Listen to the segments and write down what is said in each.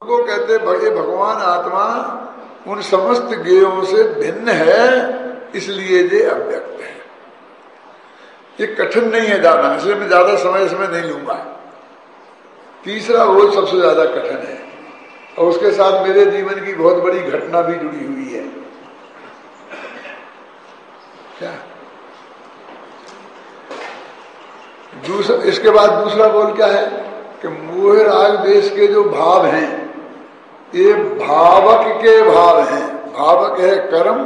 को कहते भगवान आत्मा उन समस्त ज्ञेयों से भिन्न है, इसलिए ये अव्यक्त है। ये कठिन नहीं है जाना, इसलिए मैं ज्यादा समय इसमें नहीं लूंगा। तीसरा वो सबसे ज्यादा कठिन है और उसके साथ मेरे जीवन की बहुत बड़ी घटना भी जुड़ी हुई है। क्या इसके बाद दूसरा बोल क्या है कि मोह राग देश के जो भाव हैं ये भावक के भाव हैं। भावक है कर्म,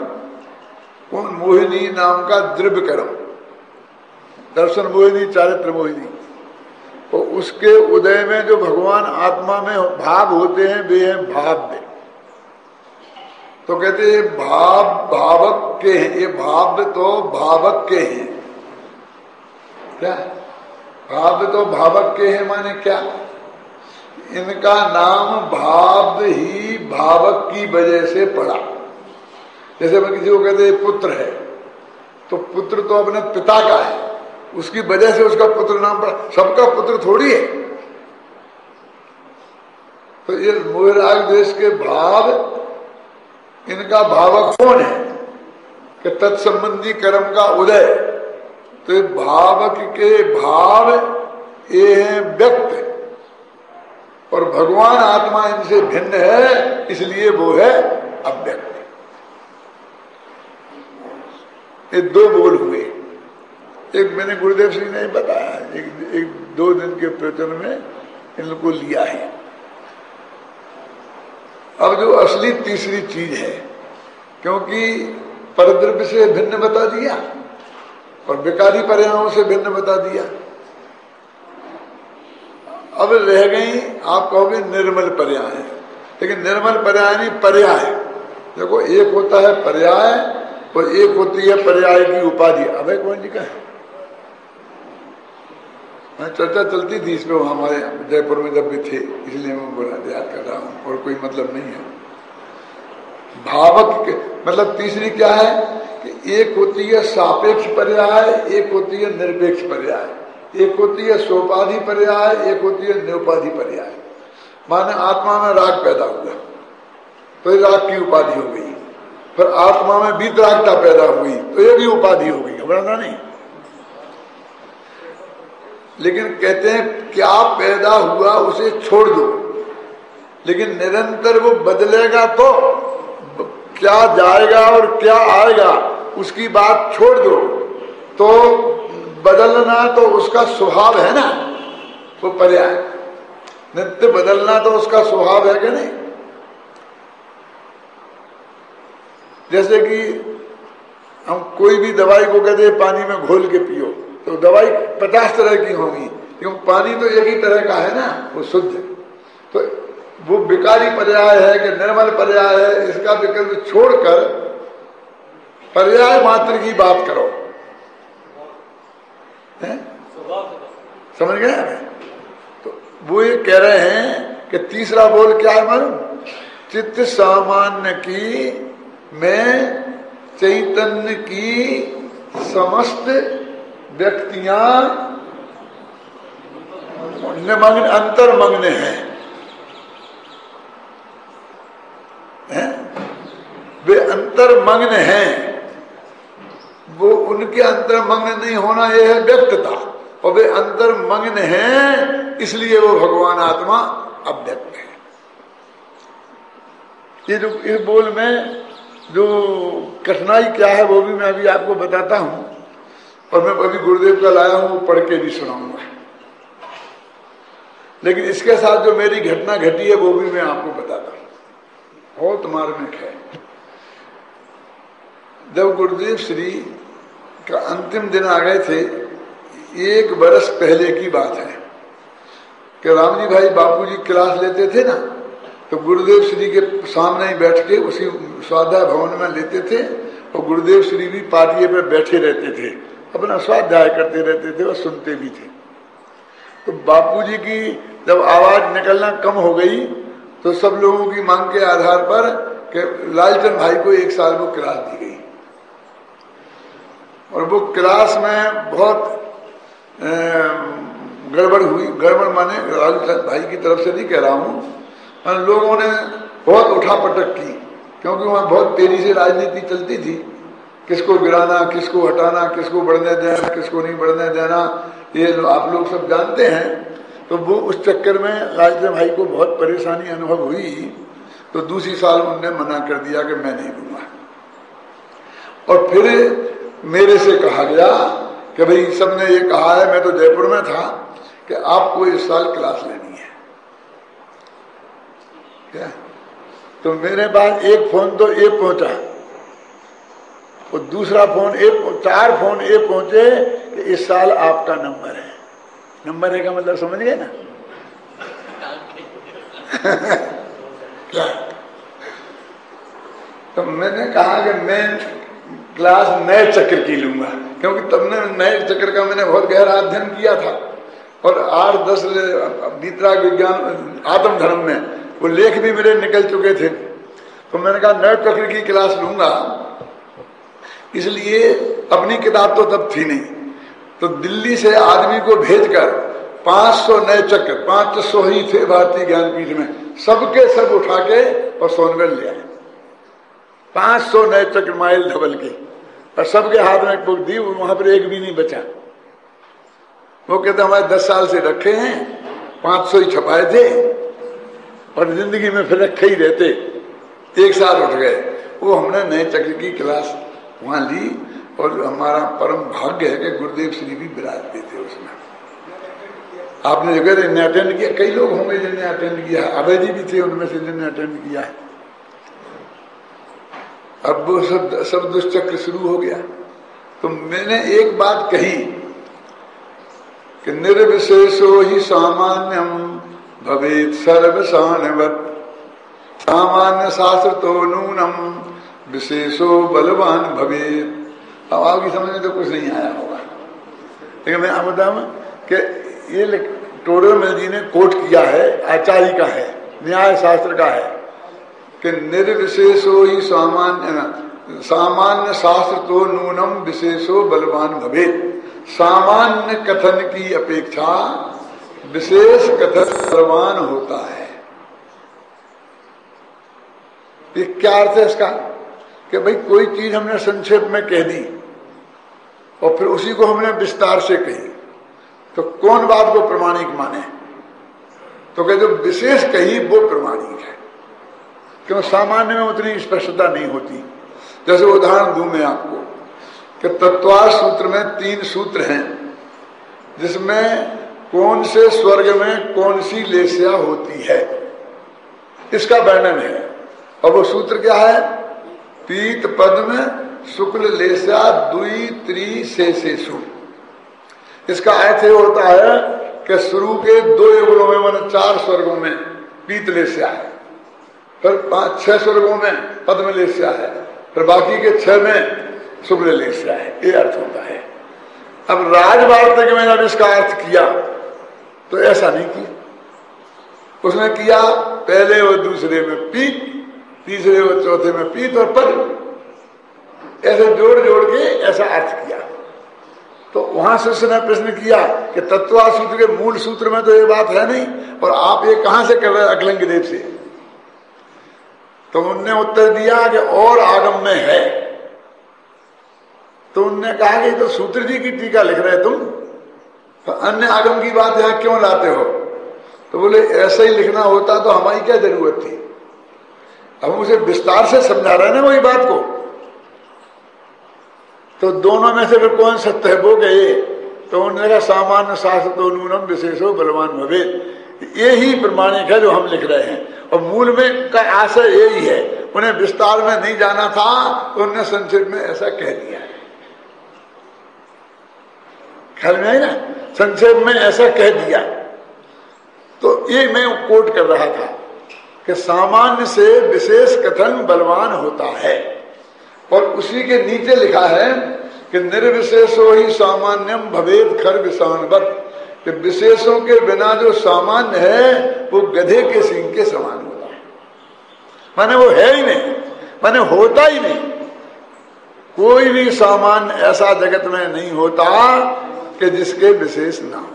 उन मोहिनी नाम का द्रव्य कर्म, दर्शन मोहिनी, चारित्र मोहिनी, तो उसके उदय में जो भगवान आत्मा में भाव होते हैं वे हैं भाव्य। तो कहते हैं भाव भावक के हैं, ये भाव्य तो भावक के हैं। क्या भाव्य तो भावक के हैं माने क्या? इनका नाम भाव ही भावक की वजह से पड़ा। जैसे मैं किसी को कहते हैं पुत्र है, तो पुत्र तो अपने पिता का है, उसकी वजह से उसका पुत्र नाम पड़ा। सबका पुत्र थोड़ी है। तो ये मोहराग देश के भाव, इनका भावक कौन है कि तत्संबंधी कर्म का उदय। तो ये भावक के भाव ये है व्यक्त, और भगवान आत्मा इनसे भिन्न है, इसलिए वो है अव्यक्त। ये दो बोल हुए। एक मैंने गुरुदेव श्री ने बताया, एक 2 दिन के प्रवचन में इनको लिया है। अब जो असली तीसरी चीज है, क्योंकि परद्रव्य से भिन्न बता दिया और विकारी पर्यायों से भिन्न बता दिया, अब रह गई आप कहोगे निर्मल पर्याय। लेकिन निर्मल पर्याय नहीं, पर्याय। देखो एक होता है पर्याय और एक होती है पर्याय की उपाधि। अभय कौन जी का है, चर्चा चलती थी इस पे हमारे जयपुर में जब भी थे, इसलिए मैं बोला याद कर रहा हूं, और कोई मतलब नहीं है। भावक के मतलब तीसरी क्या है कि एक होती है सापेक्ष पर्याय, एक होती है निरपेक्ष पर्याय, एक होती है सोपाधि पर्याय, एक होती है निरुपाधि पर्याय। माने आत्मा में राग पैदा हुआ तो ये राग की उपाधि हो गई, फिर आत्मा में वीतरागता पैदा हुई तो ये भी उपाधि हो गई। घबराना नहीं। लेकिन कहते हैं क्या पैदा हुआ उसे छोड़ दो, लेकिन निरंतर वो बदलेगा तो क्या जाएगा और क्या आएगा उसकी बात छोड़ दो। तो बदलना तो उसका स्वभाव है ना, वो पर्याय। नित्य बदलना तो उसका स्वभाव है कि नहीं। जैसे कि हम कोई भी दवाई को कहते हैं पानी में घोल के पियो, तो दवाई 50 तरह की होंगी, क्योंकि पानी तो एक ही तरह का है ना, वो शुद्ध। तो वो विकारी पर्याय है कि निर्मल पर्याय है, इसका विकल्प छोड़कर पर्याय मात्र की बात करो। समझ गए? तो वो ये कह रहे हैं कि तीसरा बोल क्या है मालूम? चित्त सामान्य की में चैतन्य की समस्त व्यक्तियां निमग्न अंतर्मग्न हैं। वे अंतर्मग्न हैं, वो उनके अंतर्मग्न नहीं होना यह है व्यक्तता, और वे अंतर्मग्न हैं इसलिए वो भगवान आत्मा अव्यक्त है। ये जो इस बोल में जो कठिनाई क्या है वो भी मैं अभी आपको बताता हूं, और मैं अभी गुरुदेव का लाया हूं, वो पढ़ के भी सुनाऊंगा। लेकिन इसके साथ जो मेरी घटना घटी है वो भी मैं आपको बताता हूं, बहुत मार्मिक है। जब गुरुदेव श्री का अंतिम दिन आ गए थे, 1 बरस पहले की बात है कि रामजी भाई बापूजी क्लास लेते थे ना, तो गुरुदेव श्री के सामने ही बैठ के उसी स्वाध्याय भवन में लेते थे, और गुरुदेव श्री भी पाटिये पे बैठे रहते थे, अपना स्वाध्याय करते रहते थे और सुनते भी थे। तो बापूजी की जब आवाज निकलना कम हो गई तो सब लोगों की मांग के आधार पर कि लालचंद भाई को 1 साल वो क्लास दी गई, और वो क्लास में बहुत गड़बड़ हुई। गड़बड़ माने लालचंद भाई की तरफ से नहीं कह रहा हूं, और लोगों ने बहुत उठापटक की, क्योंकि वहां बहुत तेजी से राजनीति चलती थी, किसको गिराना, किसको हटाना, किसको बढ़ने देना, किसको नहीं बढ़ने देना, ये आप लोग सब जानते हैं। तो वो उस चक्कर में राजदेव भाई को बहुत परेशानी अनुभव हुई। तो दूसरी साल उन्होंने मना कर दिया कि मैं नहीं दूंगा। और फिर मेरे से कहा गया कि भाई सबने ये कहा है, मैं तो जयपुर में था, कि आपको इस साल क्लास लेनी है क्या। तो मेरे पास एक फोन तो ये पहुंचा और दूसरा फोन चार फोन ये पहुंचे कि इस साल आपका नंबर है। नंबर है का मतलब समझ गए ना क्या। तो मैंने कहा कि मैं क्लास नए चक्र की लूंगा, क्योंकि तब ने नए चक्र का मैंने बहुत गहरा अध्ययन किया था और 8-10 बीतराग विज्ञान आत्म धर्म में वो लेख भी मेरे निकल चुके थे। तो मैंने कहा नए चक्र की क्लास लूंगा, इसलिए अपनी किताब तो तब थी नहीं, तो दिल्ली से आदमी को भेजकर 500 नए चक्र, 500 ही थे भारतीय ज्ञानपीठ में, सबके सब उठा के और सोनगढ़ ले आए। 500 नए चक्र माइल धबल के, और सबके हाथ में एक बुक दी, वहां पर एक भी नहीं बचा। वो कहते हमारे 10 साल से रखे हैं, 500 ही छपाए थे और जिंदगी में फिर रखे ही रहते, एक साल उठ गए। वो हमने नए चक्र की क्लास वहां ली और हमारा परम भाग्य है कि गुरुदेव श्री भी विराजते थे उसमें। आपने जगह अटेंड किया, कई लोग होंगे जिन्हें अटेंड किया, अभय जी भी थे उनमें से जिन्हें अटेंड किया है। अब वो सब दुष्चक्र शुरू हो गया। तो मैंने एक बात कही कि निर्विशेषो ही सामान्यम भवेत् सर्वसानवत्, सामान्य शास्त्र तो नूनम विशेषो बलवान भवेत्। अब आपकी समझ में तो कुछ नहीं आया होगा, लेकिन मैं आप बताऊं कि ये टोडरमल जी ने कोट किया है, आचार्य का है, न्याय शास्त्र का है कि निर्विशेषो ही सामान्य शास्त्र तो नूनम विशेषो बलवान भवेत्। सामान्य कथन की अपेक्षा विशेष कथन बलवान होता है। ये क्या अर्थ है इसका कि भाई कोई चीज हमने संक्षेप में कह दी और फिर उसी को हमने विस्तार से कही, तो कौन बात को प्रमाणिक माने। तो क्या जो विशेष कही वो प्रमाणिक है, क्यों सामान्य में उतनी स्पष्टता नहीं होती। जैसे उदाहरण दूं मैं आपको कि तत्वार्थ सूत्र में 3 सूत्र हैं, जिसमें कौन से स्वर्ग में कौन सी लेस्या होती है इसका वर्णन है। और वो सूत्र क्या है? पीत पद्म शुक्ल लेस्या द्वि त्रि शेषेषु। इसका अर्थ होता है कि शुरू के 2 युगलों में मतलब 4 स्वर्गों में पीत लेस्या है, फिर 5-6 स्वर्गों में पद्म लेस्या है, फिर बाकी के 6 में शुक्ल लेस्या है। ये अर्थ होता है। अब राजवार्तिक में जब इसका अर्थ किया तो ऐसा नहीं किया, उसने किया पहले और दूसरे में पीत, तीसरे और चौथे में पीत और पद्म, ऐसे जोड़ जोड़ के ऐसा अर्थ किया। तो वहां शिष्य ने प्रश्न किया कि तत्वार्थ सूत्र के मूल सूत्र में तो ये बात है नहीं, और आप ये कहां से कर रहे हैं अकलंग देव से? तो उनने उत्तर दिया कि और आगम में है। तो उनने कहा कि तो सूत्र जी की टीका लिख रहे तुम, तो अन्य आगम की बात यहां क्यों लाते हो? तो बोले ऐसा ही लिखना होता तो हमारी क्या जरूरत थी, हम उसे विस्तार से समझा रहे हैं ना वही बात को। तो दोनों में से फिर कौन सत्य है वो गए? तो उन्होंने कहा सामान्य शास्त्र तो नूनम विशेषो बलवान भवेत्। ये ही प्रमाणिक है जो हम लिख रहे हैं, और मूल में का आशय यही है। उन्हें विस्तार में नहीं जाना था तो उन्होंने संक्षेप में ऐसा कह दिया है। ख्याल में है ना, संक्षेप में ऐसा कह दिया। तो ये मैं कोट कर रहा था कि सामान्य से विशेष कथन बलवान होता है, और उसी के नीचे लिखा है कि निर्विशेषो ही सामान्यम भवेद खर विषाणवत्, कि विशेषों के बिना जो सामान्य है वो गधे के सींग के समान होता है। माने वो है ही नहीं, माने होता ही नहीं। कोई भी सामान्य ऐसा जगत में नहीं होता कि जिसके विशेष ना हो।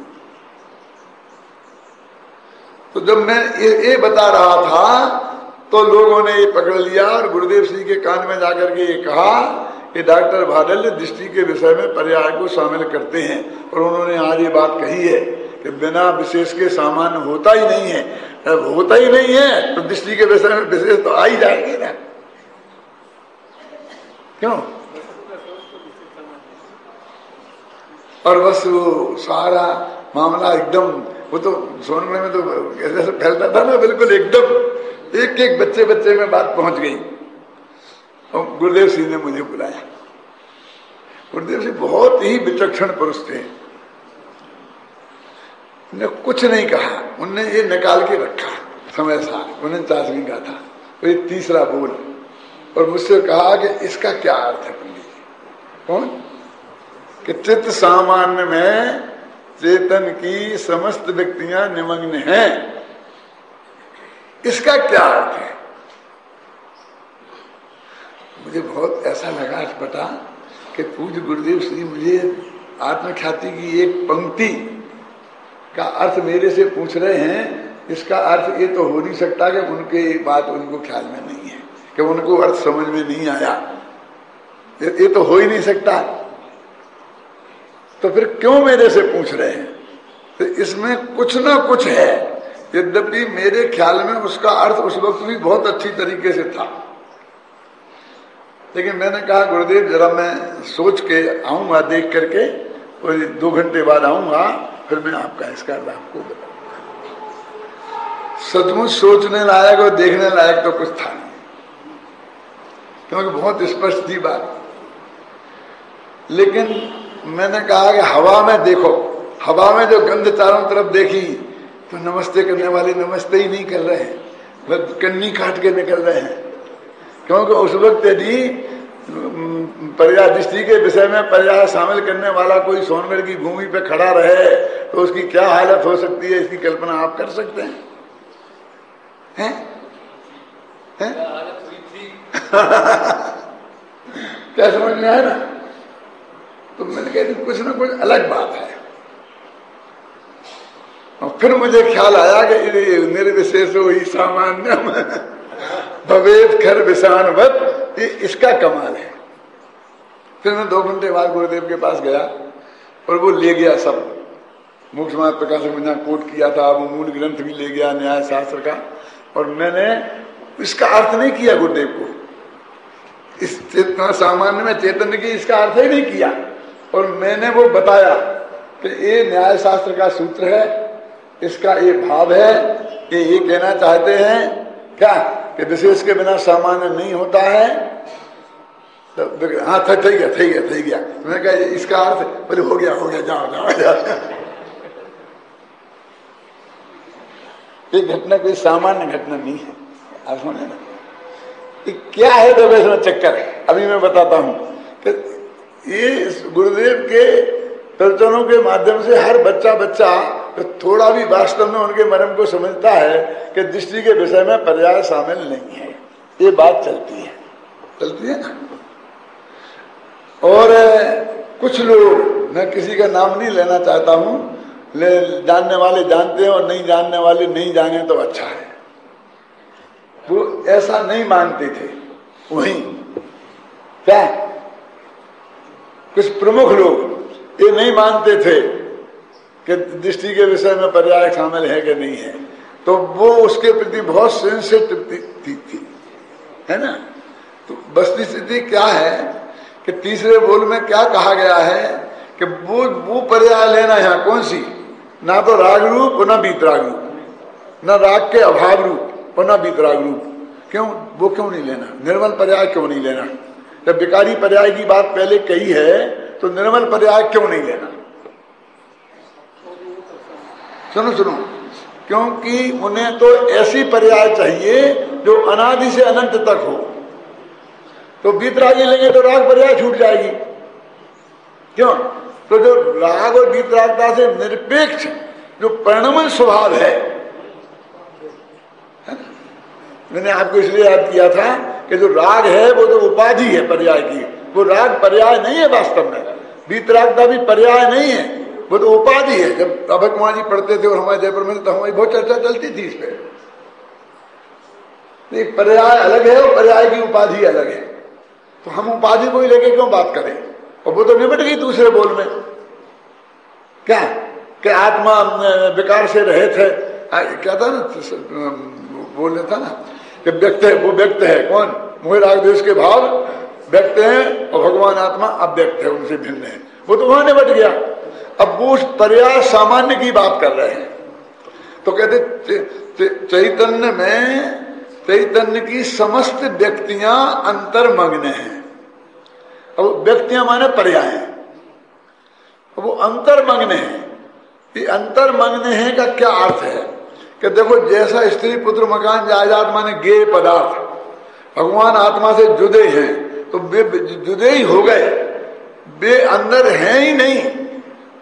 तो जब मैं ये बता रहा था तो लोगों ने ये पकड़ लिया और गुरुदेव सिंह के कान में जाकर के ये कहा कि डॉक्टर भादल दृष्टि के विषय में पर्याय को शामिल करते हैं, और उन्होंने आज ये बात कही है कि बिना विशेष के सामान्य होता ही नहीं है। अब होता ही नहीं है तो दृष्टि के विषय में विशेष तो आ ही जाएगी ना, क्यों? और बस वो सारा मामला एकदम, वो तो सोनगढ़ में तो ऐसे फैलता था ना, बिल्कुल एकदम एक एक बच्चे बच्चे में बात पहुंच गई। और गुरुदेव सिंह ने मुझे बुलाया। गुरुदेव सिंह बहुत ही विचक्षण पुरुष थे, उन्हें कुछ नहीं कहा, उनने ये निकाल के रखा समय सार 49वीं का था, तो ये तीसरा बोल, और मुझसे कहा कि इसका क्या अर्थ है पंडित जी? कौन? कि चित्त सामान्य में चेतन की समस्त व्यक्तियां निमग्न हैं, इसका क्या अर्थ है? मुझे बहुत ऐसा लगा पता कि पूज्य गुरुदेव श्री मुझे आत्मख्याति की एक पंक्ति का अर्थ मेरे से पूछ रहे हैं। इसका अर्थ ये तो हो नहीं सकता कि उनके बात उनको ख्याल में नहीं है, कि उनको अर्थ समझ में नहीं आया, ये तो हो ही नहीं सकता। तो फिर क्यों मेरे से पूछ रहे हैं? तो इसमें कुछ ना कुछ है, यद्यपि मेरे ख्याल में उसका अर्थ उस वक्त भी बहुत अच्छी तरीके से था, लेकिन मैंने कहा गुरुदेव जरा मैं सोच के आऊंगा, देख करके, और 2 घंटे बाद आऊंगा, फिर मैं आपका इसका आपको बताऊंगा। सचमुच सोचने लायक और देखने लायक तो कुछ था नहीं, क्योंकि बहुत स्पष्ट थी बात। लेकिन मैंने कहा कि हवा में देखो, हवा में जो गंध चारों तरफ देखी तो नमस्ते करने वाले नमस्ते ही नहीं कर रहे हैं, वह कन्नी काट के निकल रहे हैं, क्योंकि उस वक्त यदि पर्याय दृष्टि के विषय में पर्याय शामिल करने वाला कोई सोनगढ़ की भूमि पे खड़ा रहे तो उसकी क्या हालत हो सकती है, इसकी कल्पना आप कर सकते हैं? हैं? हैं? क्या समझ में आया ना? तो मैंने कहा कुछ ना कुछ अलग बात है। और फिर मुझे ख्याल आया कि निर्विशेष ही सामान्य भवेद खर विषाणवत, ये इसका कमाल है। फिर मैं 2 घंटे बाद गुरुदेव के पास गया और वो ले गया सब, मोक्ष मार्ग प्रकाशक में जहाँ कोट किया था वो मूल ग्रंथ भी ले गया न्याय शास्त्र का, और मैंने इसका अर्थ नहीं किया गुरुदेव को, इस चेतना सामान्य में चैतन्य की इसका अर्थ ही नहीं किया, और मैंने वो बताया कि ये न्याय शास्त्र का सूत्र है, इसका ये भाव है, ये कहना चाहते हैं क्या कि विशेष के बिना सामान्य नहीं होता है। तो हाँ ठीक गया। तो मैंने कहा इसका अर्थ, बोले हो गया जाओ। ये घटना कोई सामान्य घटना नहीं है, आप सुने ना, ये क्या है तो वैसा चक्कर है। अभी मैं बताता हूँ कि ये गुरुदेव के प्रवचनों के माध्यम से हर बच्चा तो थोड़ा भी वास्तव में उनके मर्म को समझता है कि दृष्टि के विषय में पर्याय शामिल नहीं है, ये बात चलती है ना। और कुछ लोग, मैं किसी का नाम नहीं लेना चाहता हूँ, जानने वाले जानते हैं और नहीं जानने वाले नहीं जाने तो अच्छा है, वो ऐसा नहीं मानते थे। वहीं क्या कुछ प्रमुख लोग ये नहीं मानते थे कि दृष्टि के विषय में पर्याय शामिल है कि नहीं है, तो वो उसके प्रति बहुत सेंसिटिव थी, है ना। तो वस्तु स्थिति क्या है कि तीसरे बोल में क्या कहा गया है कि वो पर्याय लेना यहाँ कौन सी, ना तो राग रूप और ना बीतराग रूप, ना राग के अभाव रूप और ना बीतराग रूप। क्यों? वो क्यों नहीं लेना? निर्मल पर्याय क्यों नहीं लेना? जब विकारी पर्याय की बात पहले कही है तो निर्मल पर्याय क्यों नहीं लेना? सुनो, क्योंकि उन्हें तो ऐसी पर्याय चाहिए जो अनादि से अनंत तक हो। तो बीतरागी लेंगे तो राग पर्याय छूट जाएगी। क्यों? तो जो राग और बीतरागता से निरपेक्ष जो परिणमन स्वभाव है, मैंने आपको इसलिए याद किया था कि जो राग है वो तो उपाधि है पर्याय की, वो राग पर्याय नहीं है वास्तव में, बीतरागता भी पर्याय नहीं है, वो तो उपाधि है। जब अभय कुमार जी पढ़ते थे और हमारे जयपुर में, तो हमारी बहुत चर्चा चलती थी इस पे। पर्याय अलग है और पर्याय की उपाधि अलग है, तो हम उपाधि को ही लेके क्यों बात करें? और वो तो निपट गई दूसरे बोल में। क्या कि आत्मा विकार से रहित है, क्या था ना, बोल था ना कि व्यक्त है, वो व्यक्त है कौन? मोह राग द्वेष के भाव व्यक्त हैं और भगवान आत्मा अव्यक्त है, उनसे भिन्न है। वो तो वहां निपट गया। अब वो उस पर्याय सामान्य की बात कर रहे हैं। तो कहते चैतन्य में, चैतन्य की समस्त व्यक्तियां अंतर्मग्न हैं। अब व्यक्तियां माने पर्याय हैं, वो अंतर्मग्न है। ये अंतर्मग्न है का क्या अर्थ है कि देखो, जैसा स्त्री पुत्र मकान जायदाद माने गेय पदार्थ भगवान आत्मा से जुदे हैं, तो वे जुदे ही हो गए, वे अंदर हैं ही नहीं,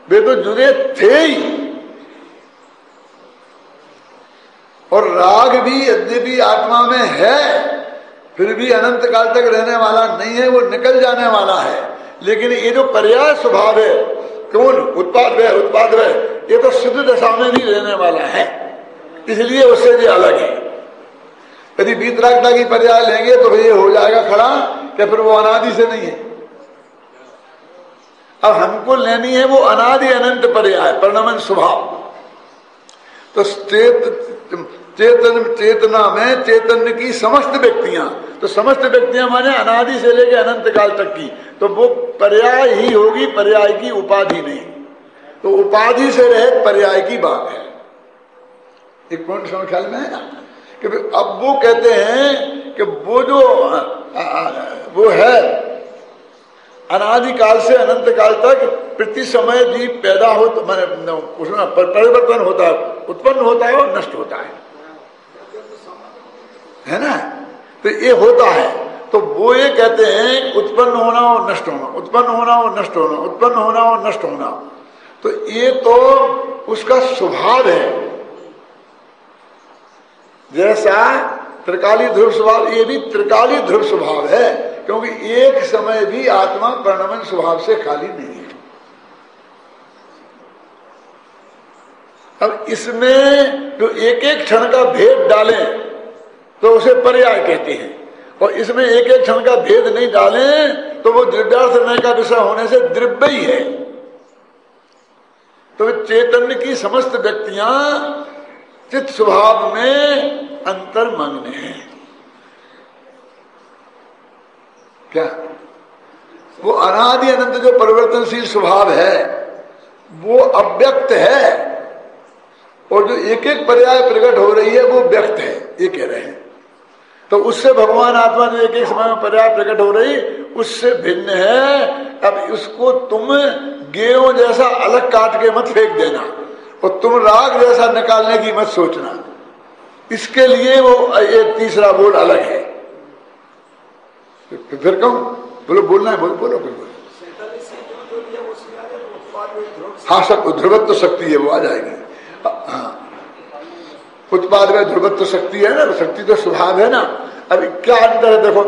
वे तो जुदे थे ही। और राग भी यद्यपि आत्मा में है, फिर भी अनंत काल तक रहने वाला नहीं है, वो निकल जाने वाला है। लेकिन ये जो पर्याय स्वभाव है, कौन? उत्पाद व उत्पाद व, ये तो सिद्ध दशा में भी रहने वाला है, इसलिए उससे ये अलग है। यदि वीतरागता की पर्याय लेंगे तो ये हो जाएगा खड़ा कि फिर वो अनादि से नहीं है। अब हमको लेनी है वो अनादि अनंत पर्याय, परिणमन स्वभाव। तो चेतना में चैतन्य की समस्त व्यक्तियां, तो समस्त व्यक्तियां माने अनादि से लेकर अनंत काल तक की, तो वो पर्याय ही होगी, पर्याय की उपाधि नहीं। तो उपाधि से रहित पर्याय की बात है। एक पॉइंट समझ ख्याल में है ना कि अब वो कहते हैं कि वो जो वो है अनादि काल से अनंत काल तक प्रति समय जीव पैदा हो, तो मैंने उसमें परिवर्तन होता है, उत्पन्न होता है और नष्ट होता है ना। तो ये होता है, तो वो ये कहते हैं उत्पन्न होना और नष्ट होना, उत्पन्न होना और नष्ट होना, उत्पन्न होना और नष्ट होना। तो ये तो उसका स्वभाव है। जैसा त्रिकाली ध्रुव स्वभाव, ये भी त्रिकाली ध्रुव स्वभाव है, क्योंकि एक समय भी आत्मा परिणमन स्वभाव से खाली नहीं है। अब इसमें जो एक एक क्षण का भेद डालें तो उसे पर्याय कहते हैं, और इसमें एक एक क्षण का भेद नहीं डालें तो वो द्रव्यार्थ निर्णय का विषय होने से द्रव्य ही है। तो चैतन्य की समस्त व्यक्तियां चित्त स्वभाव में अंतर्मग्न है। क्या वो अनादि अनंत जो परिवर्तनशील स्वभाव है वो अव्यक्त है, और जो एक एक पर्याय प्रकट हो रही है वो व्यक्त है, ये कह रहे हैं। तो उससे भगवान आत्मा जो एक एक समय में पर्याय प्रकट हो रही उससे भिन्न है। अब उसको तुम गेहूं जैसा अलग काट के मत फेंक देना, और तुम राग जैसा निकालने की मत सोचना। इसके लिए वो एक तीसरा बोल अलग है। फिर कहूं, बोलो, बोलना है, बोलो बोलो बोलो। हाँ, सब ध्रुवत्व शक्ति है, वो आ जाएगी। हाँ, उत्पाद में ध्रुवत्व शक्ति है ना, शक्ति तो स्वभाव है ना। अब क्या अंतर है देखो,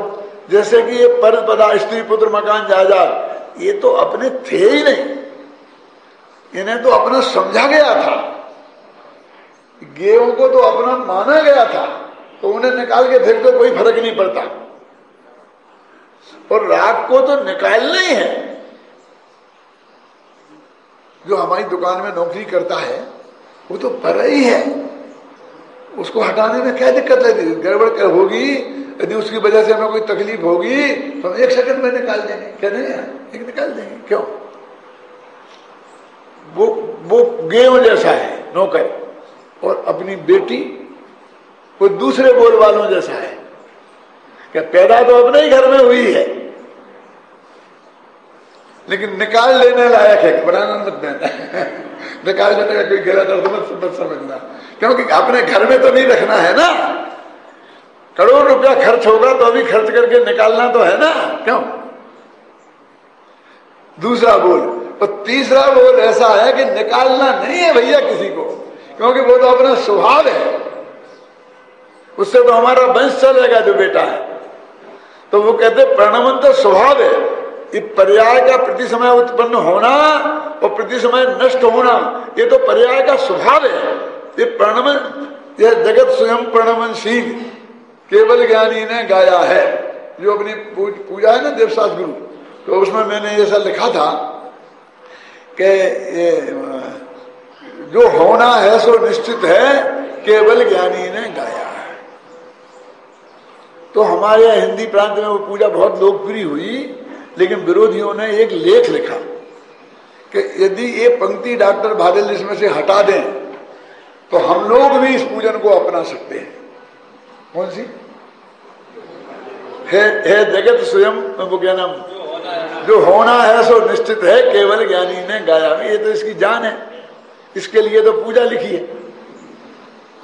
जैसे कि ये पर पदा स्त्री पुत्र मकान जायदाद, ये तो अपने थे ही नहीं, इन्हें तो अपना समझा गया था। गेहूं को तो अपना माना गया था, तो उन्हें निकाल के फेंक दो, कोई फर्क नहीं पड़ता। और राग को तो निकालना ही है। जो हमारी दुकान में नौकरी करता है वो तो पर ही है, उसको हटाने में क्या दिक्कत है? गड़बड़ कर होगी, यदि उसकी वजह से हमें कोई तकलीफ होगी तो हम 1 सेकंड में निकाल देंगे। क्या नहीं है? एक निकाल देंगे, क्यों? वो गेहूं जैसा है नौकर, और अपनी बेटी वो दूसरे बोल वालों जैसा है। क्या पैदा तो अपने ही घर में हुई है, लेकिन निकाल लेने लायक है। बनाना मत देना निकाल देने का कोई गलत अर्थ मत समझना, क्योंकि अपने घर में तो नहीं रखना है ना। करोड़ रुपया खर्च होगा तो अभी खर्च करके निकालना तो है ना, क्यों? दूसरा बोल। और तीसरा बोल ऐसा है कि निकालना नहीं है भैया किसी को, क्योंकि वो तो अपना स्वभाव है, उससे तो हमारा वंश चलेगा जो बेटा है। तो वो कहते परिणमन तो स्वभाव है, ये पर्याय का प्रति समय उत्पन्न होना और प्रति समय नष्ट होना, ये तो पर्याय का स्वभाव है। ये प्रणमन, यह जगत स्वयं प्रणमनशील केवल ज्ञानी ने गाया है। जो अपनी पूजा है ना देवशास्त्र गुरु, तो उसमें मैंने ऐसा लिखा था कि जो होना है सो निश्चित है, केवल ज्ञानी ने गाया है। तो हमारे यहाँ हिंदी प्रांत में वो पूजा बहुत लोकप्रिय हुई, लेकिन विरोधियों ने एक लेख लिखा कि यदि ये पंक्ति डॉक्टर बादल इसमें से हटा दें तो हम लोग भी इस पूजन को अपना सकते हैं। कौन सी है जगत स्वयं, वो क्या नाम, जो होना है सो निश्चित है, केवल ज्ञानी ने गाया। ये तो इसकी जान है, इसके लिए तो पूजा लिखी है,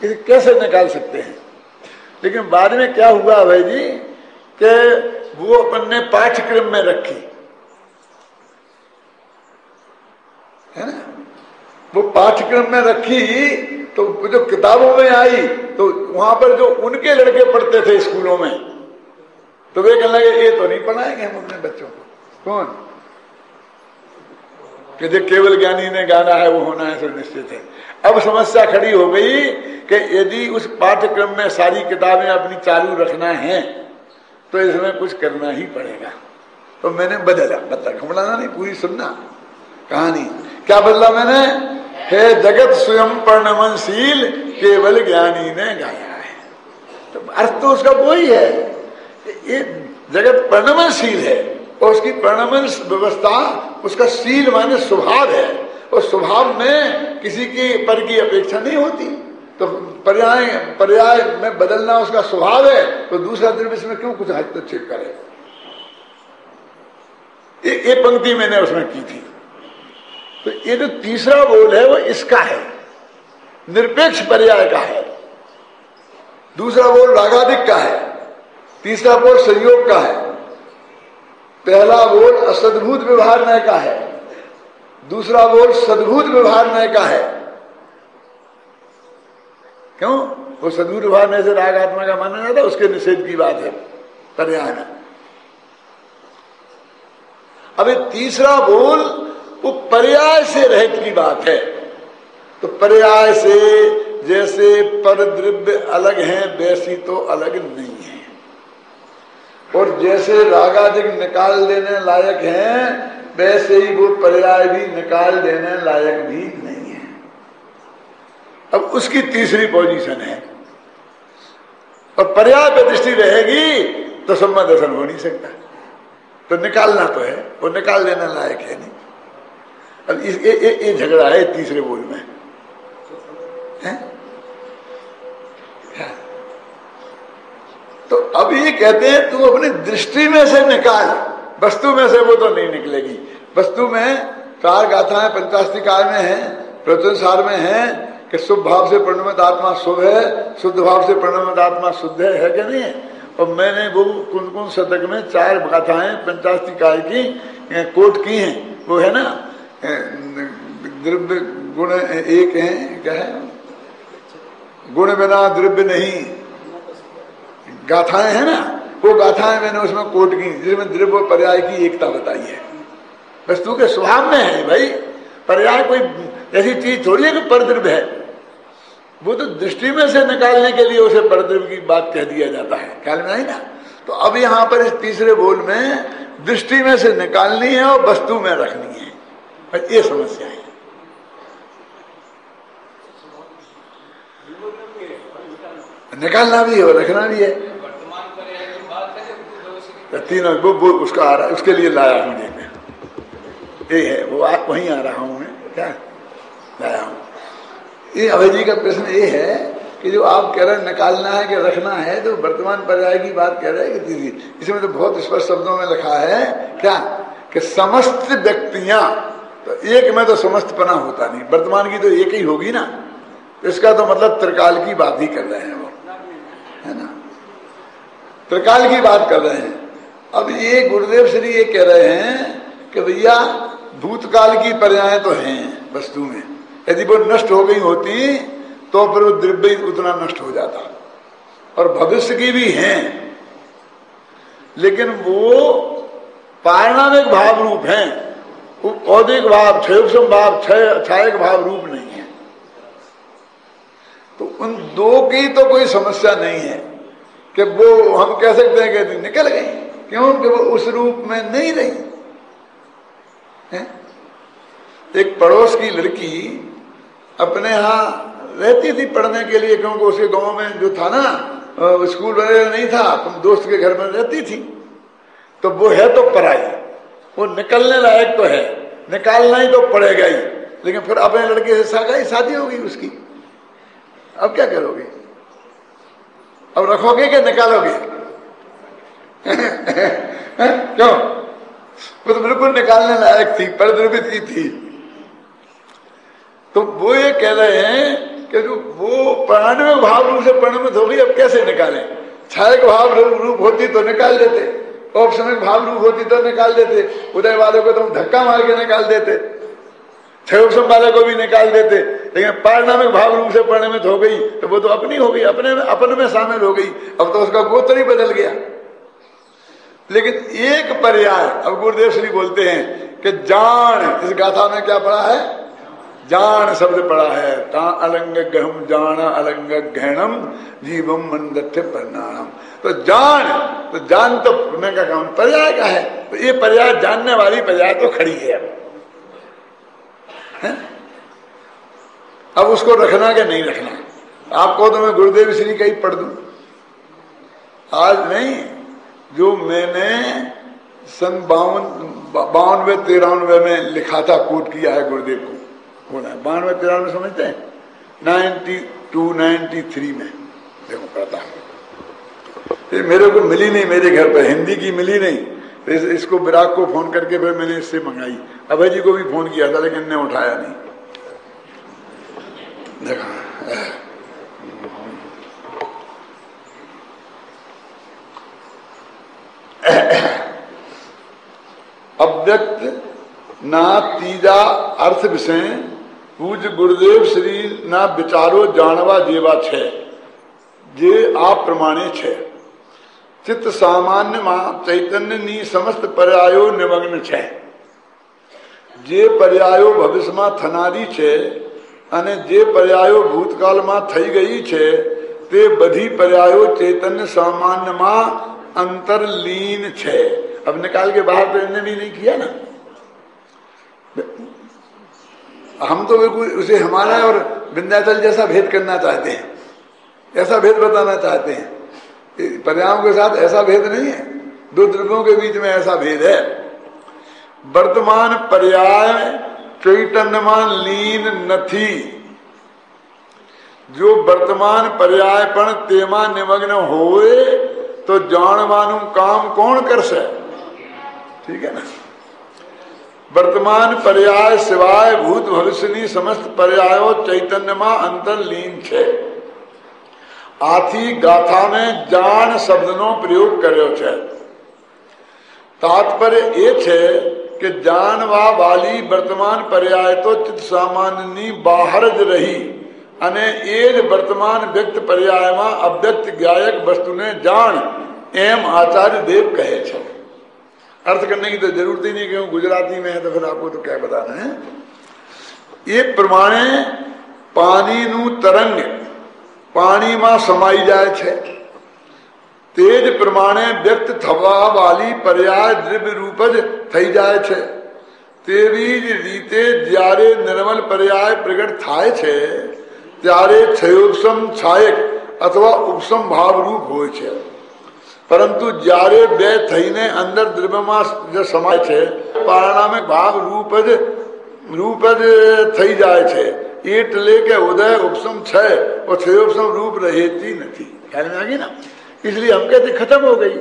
इसे कैसे निकाल सकते हैं। लेकिन बाद में क्या हुआ भाई जी कि वो अपन ने पाठ्यक्रम में रखी है ना, वो पाठ्यक्रम में रखी तो जो किताबों में आई तो वहां पर जो उनके लड़के पढ़ते थे स्कूलों में, तो वे कहने लगे ये तो नहीं पढ़ाएंगे हम अपने बच्चों को। कौन कि जो केवल ज्ञानी ने गाना है वो होना है सो निश्चित है। अब समस्या खड़ी हो गई कि यदि उस पाठ्यक्रम में सारी किताबें अपनी चालू रखना है तो इसमें कुछ करना ही पड़ेगा। तो मैंने बदला, घबराना नहीं, पूरी सुनना कहानी। क्या बदला मैंने? है जगत स्वयं प्रणमनशील केवल ज्ञानी ने गाया है। तो अर्थ तो उसका वही है, ये जगत प्रणमनशील है और उसकी प्रणमन व्यवस्था, उसका शील माने स्वभाव है, और स्वभाव में किसी की पर की अपेक्षा नहीं होती। तो पर्याय में बदलना उसका स्वभाव है, तो दूसरा द्रव्य इसमें क्यों कुछ हस्तक्षेप करे। ये पंक्ति मैंने उसमें की थी। तो ये जो तीसरा बोल है वो इसका है, निरपेक्ष पर्याय का है। दूसरा बोल रागादिक का है, तीसरा बोल संयोग का है। पहला बोल असद्भुत व्यवहार नय का है, दूसरा बोल सद्भुत व्यवहार नय का है। क्यों? वो सद्भुत व्यवहार नय से राग आत्मा का माना जाता है, उसके निषेध की बात है पर्याय में। अब ये तीसरा बोल वो पर्याय से रहित की बात है। तो पर्याय से जैसे पर द्रव्य अलग हैं वैसी तो अलग नहीं है, और जैसे रागादिक निकाल देने लायक हैं वैसे ही वो पर्याय भी निकाल देने लायक भी नहीं है। अब उसकी तीसरी पोजीशन है, और पर्याय पर दृष्टि रहेगी तो सम्मत दर्शन हो नहीं सकता। तो निकालना तो है, वो निकाल देने लायक है नहीं। अब ये झगड़ा है तीसरे बोल में है? तो अब ये कहते हैं तू अपनी दृष्टि में से निकाल, वस्तु में से वो तो नहीं निकलेगी। वस्तु में चार गाथाएं पंचास्तिकाय में है, प्रवचनसार में है कि शुभ भाव से प्रणमित आत्मा शुभ है, शुद्ध भाव से प्रणमित आत्मा शुद्ध है कि नहीं है। और मैंने वो कुंद शतक में 4 गाथाएं पंचास्तिकाय की कोट की हैं। वो है ना द्रव्य गुण एक है, क्या है, गुण बिना द्रव्य नहीं, गाथाएं है ना, वो गाथाएं मैंने उसमें कोट की जिसमें द्रव्य और पर्याय की एकता बताई है। वस्तु के स्वभाव में है भाई, पर्याय कोई ऐसी चीज थोड़ी है कि परद्रव्य है, वो तो दृष्टि में से निकालने के लिए उसे परद्रव्य की बात कह दिया जाता है। ख्याल में आई ना? तो अब यहाँ पर इस तीसरे बोल में दृष्टि में से निकालनी है और वस्तु में रखनी है, ये समस्या है। निकालना भी है और रखना भी है। तीनों वो उसका आ रहा है, उसके लिए लाया हूं मैं, ये है वो वहीं आ रहा हूं मैं, क्या लाया हूं। ये अभय जी का प्रश्न ये है कि जो आप कह रहे हैं निकालना है कि रखना है, तो वर्तमान पर्याय की बात कह रहे हैं कि दीदी, इसमें तो बहुत स्पष्ट शब्दों में लिखा है क्या कि समस्त व्यक्तियां, तो एक में तो समस्त पना होता नहीं, वर्तमान की तो एक ही होगी ना। इसका तो मतलब त्रिकाल की बात ही कर रहे हैं वो, है ना, त्रिकाल की बात कर रहे हैं। अब ये गुरुदेव श्री ये कह रहे हैं कि भैया भूतकाल की पर्याय तो हैं वस्तु में, यदि वो नष्ट हो गई होती तो फिर वो द्रव्य उतना नष्ट हो जाता, और भविष्य की भी हैं, लेकिन वो पारिणामिक भाव रूप हैं, औदिक भाव, क्षयोपम भाव, छायक भाव रूप नहीं है। तो उन दो की तो कोई समस्या नहीं है कि वो हम कह सकते हैं कि निकल गई, क्योंकि वो उस रूप में नहीं रही है? एक पड़ोस की लड़की अपने यहाँ रहती थी पढ़ने के लिए, क्योंकि उसके गांव में जो था ना स्कूल वगैरह नहीं था, तुम दोस्त के घर में रहती थी, तो वो है तो पराई, वो निकलने लायक तो है, निकालना ही तो पड़ेगा ही। लेकिन फिर अपने लड़के से शादी होगी उसकी, अब क्या करोगे? अब रखोगे कि निकालोगे? क्यों? वो तो बिल्कुल निकालने लायक थी, परिद्रवित की थी। तो वो ये कह रहे हैं कि जो वो पारिणामिक भाव रूप से परिणमित हो गई, अब कैसे निकालें? छायक भाव रूप होती तो निकाल देते, औपसमिक भाव रूप होती तो निकाल देते, उदय वाले को तो धक्का मार के निकाल देते, क्षयोपम वाले को भी निकाल देते। लेकिन पारिणामिक भाव रूप से परिणमित हो गई तो वो तो अपनी हो गई, अपने में शामिल हो गई, अब तो उसका गोत्र ही बदल गया। लेकिन एक पर्याय अब गुरुदेव श्री बोलते हैं कि जान, इस गाथा में क्या पढ़ा है? जान शब्द पड़ा है, ता अलंग गहम जाना अलंग घृणम जीवम मंदत्य परिणाम। तो जान तो पुण्य का काम पर्याय का है, तो ये पर्याय जानने वाली पर्याय तो खड़ी है। अब उसको रखना कि नहीं रखना? आपको तो मैं गुरुदेव श्री का ही पढ़ दूं, आज नहीं, जो मैंने सन 52-53 में लिखा था, कोट किया है गुरुदेव को, होना है 92-93 समझते हैं, 92-93 में देखो पढ़ता हूँ। मेरे को मिली नहीं, मेरे घर पर हिंदी की मिली नहीं, तो इसको विराग को फोन करके फिर मैंने इससे मंगाई। अभय जी को भी फोन किया था लेकिन ने उठाया नहीं। देखो अव्यक्त ना तीजा अर्थ विषय पूज गुरुदेव श्री ना विचारो जानवा जेवा छे, जे आप प्रमाणे छे। चित्त सामान्य मां चैतन्य नी समस्त पर्यायो निमग्न छे। जे पर्यायो भविष्य में थनारी छे अने जे पर्यायो भूतकाल में थई गई छे, ते बधी पर्यायो चैतन्य सामान्य मां अंतरलीन छे। अब निकाल के बाहर तो इन्हें भी नहीं किया ना, हम तो बिल्कुल उसे हमारा और विंध्याचल जैसा भेद करना चाहते हैं, ऐसा भेद बताना चाहते हैं। पर्यायों के साथ ऐसा भेद नहीं है, दो द्रव्यों के बीच में ऐसा भेद है। वर्तमान पर्याय चैतन्यमान लीन नथी, जो वर्तमान पर्यायपण तेमा निमग्न होए तो जानवानु काम कौन कर से? ठीक है ना। वर्तमान पर्याय सिवाय भूत भविष्यनी समस्त पर्यायो चैतन्य में अंतरलीन छे। आथी गाथा में जान शब्दनो प्रयोग कर्यो छे। तात्पर्य ए छे कि जानवा वाली वर्तमान पर्याय तो चित्त सामान्यनी बाहर ज रही अने एज वर्तमान व्यक्त पर्याय में अव्यक्त ज्ञायक वस्तु ने जान एम आचार्य देव कहे छे। अर्थ करने की तो जरूरत ही नहीं, क्यों गुजराती में है तो फिर आपको तो क्या बताना है। ये प्रमाणे पानी नु तरंग पानी में समाई जाए छे, तेज प्रमाणे व्यक्त थवा वाली पर्याय द्रव्य रूपज थई जाए छे। तेवी रीते ज्यारे निर्मल पर्याय प्रकट थाय छे त्यारे क्षयोपम छायक अथवा उपसम भाव रूप होय छे। परंतु ज्यारे बे थईने अंदर द्रव्यमा जो समाय छे पारिणामिक भाव रूपज थई जाए छे। एटले के उदय उपसम छे और क्षयोपम रूप रहेती नहीं। ख्याल में आ गई ना। इसलिए हम कहते खत्म हो गई।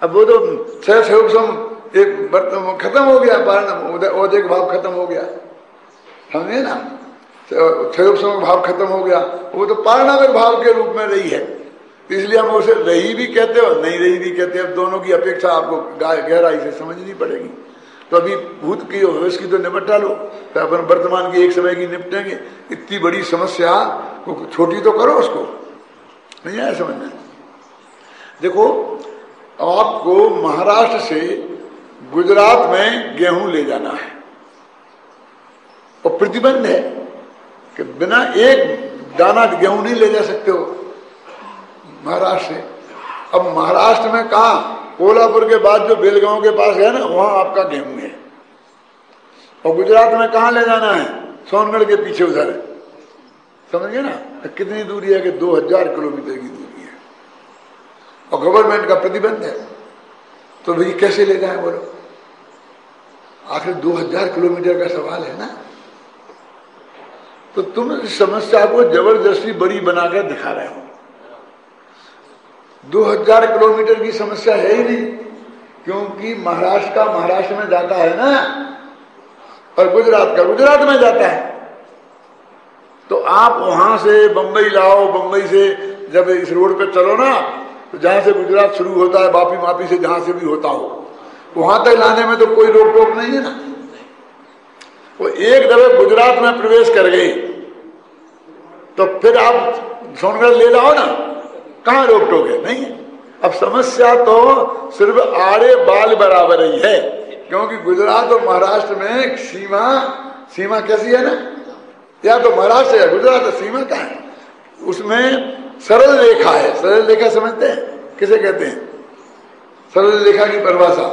अब वो तो क्षयोपम एक खत्म हो गया, पारिणाम उदय भाव खत्म हो गया, समझे ना। क्षयोपम भाव खत्म हो गया, वो तो पारिणामिक भाव के रूप में रही है, इसलिए हम उसे रही भी कहते और नहीं रही भी कहते। अब दोनों की अपेक्षा आपको गहराई से समझनी पड़ेगी। तो अभी भूत की और भविष्य की तो निपटा लो, तो अपन वर्तमान की एक समय की निपटेंगे। इतनी बड़ी समस्या को छोटी तो करो, उसको नहीं आया समझ में। देखो आपको महाराष्ट्र से गुजरात में गेहूं ले जाना है और प्रतिबंध है कि बिना एक दाना गेहूं नहीं ले जा सकते हो महाराष्ट्र से। अब महाराष्ट्र में कहा, कोल्हापुर के बाद जो बेलगांव के पास है ना, वहां आपका गेहूं है। और गुजरात में कहां ले जाना है? सोनगढ़ के पीछे उधर है, समझ गए ना? तो कितनी दूरी है कि 2000 किलोमीटर की दूरी है और गवर्नमेंट का प्रतिबंध है। तो भाई कैसे ले जाए बोलो? आखिर 2000 किलोमीटर का सवाल है ना। तो तुम इस समस्या को जबरदस्ती बड़ी बनाकर दिखा रहे हो। 2000 किलोमीटर की समस्या है ही नहीं, क्योंकि महाराष्ट्र का महाराष्ट्र में जाता है ना, और गुजरात का गुजरात में जाता है। तो आप वहां से बंबई लाओ, बंबई से जब इस रोड पे चलो ना, तो जहां से गुजरात शुरू होता है, वापी मापी से जहां से भी होता हो, वहां तक लाने में तो कोई रोक टोक नहीं है ना। वो एक दफे गुजरात में प्रवेश कर गए तो फिर आप सोनगढ़ ले जाओ ना, कहां रोक टोक है? नहीं है। अब समस्या तो सिर्फ आड़े बाल बराबर ही है, क्योंकि गुजरात और महाराष्ट्र में सीमा कैसी है ना, या तो महाराष्ट्र या गुजरात, सीमा क्या है? उसमें सरल रेखा है। सरल रेखा समझते हैं किसे कहते हैं? सरल रेखा की परिभाषा,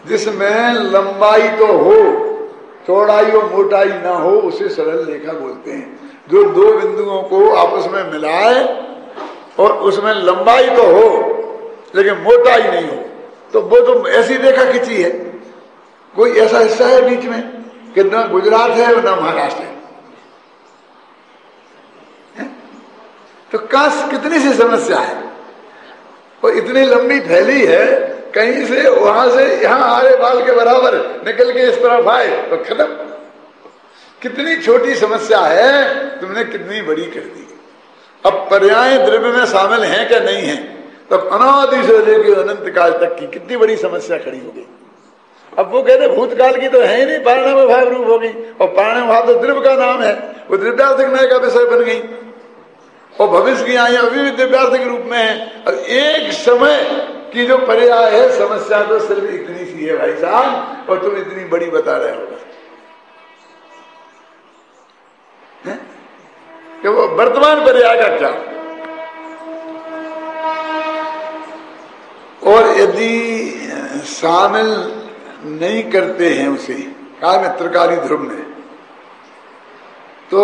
जिसमें लंबाई तो हो, चौड़ाई और मोटाई ना हो, उसे सरल रेखा बोलते हैं। जो दो बिंदुओं को आपस में मिलाए और उसमें लंबाई तो हो लेकिन मोटाई नहीं हो, तो वो तो ऐसी रेखा खींची है। कोई ऐसा हिस्सा है बीच में कि ना गुजरात है और ना महाराष्ट्र है? तो कितनी सी समस्या है, और इतनी लंबी फैली है, कहीं से वहां से यहां आरे बाल के बराबर निकल के इस तरफ आए तो खत्म। कितनी छोटी समस्या है, तुमने कितनी बड़ी कर दी। अब पर्याय द्रव्य में शामिल हैं क्या नहीं है, तब अनादि से लेकर अनंत काल तक की कितनी बड़ी समस्या खड़ी हो गई। अब वो कहते भूतकाल की तो है ही नहीं, पारणव भाव रूप हो गई, और पारणव भाव तो द्रव्य का नाम है, वो द्रव्यार्थिक न्याय का विषय बन गई, और भविष्य की आयु अभी भी द्रव्यार्थिक रूप में है। और एक समय की जो पर्याय है समस्या तो सिर्फ इतनी सी है भाई साहब, और तुम इतनी बड़ी बता रहे हो कि वो वर्तमान पर्याय का क्या। और यदि शामिल नहीं करते हैं उसे कहा में त्रिकाली ध्रुव में, तो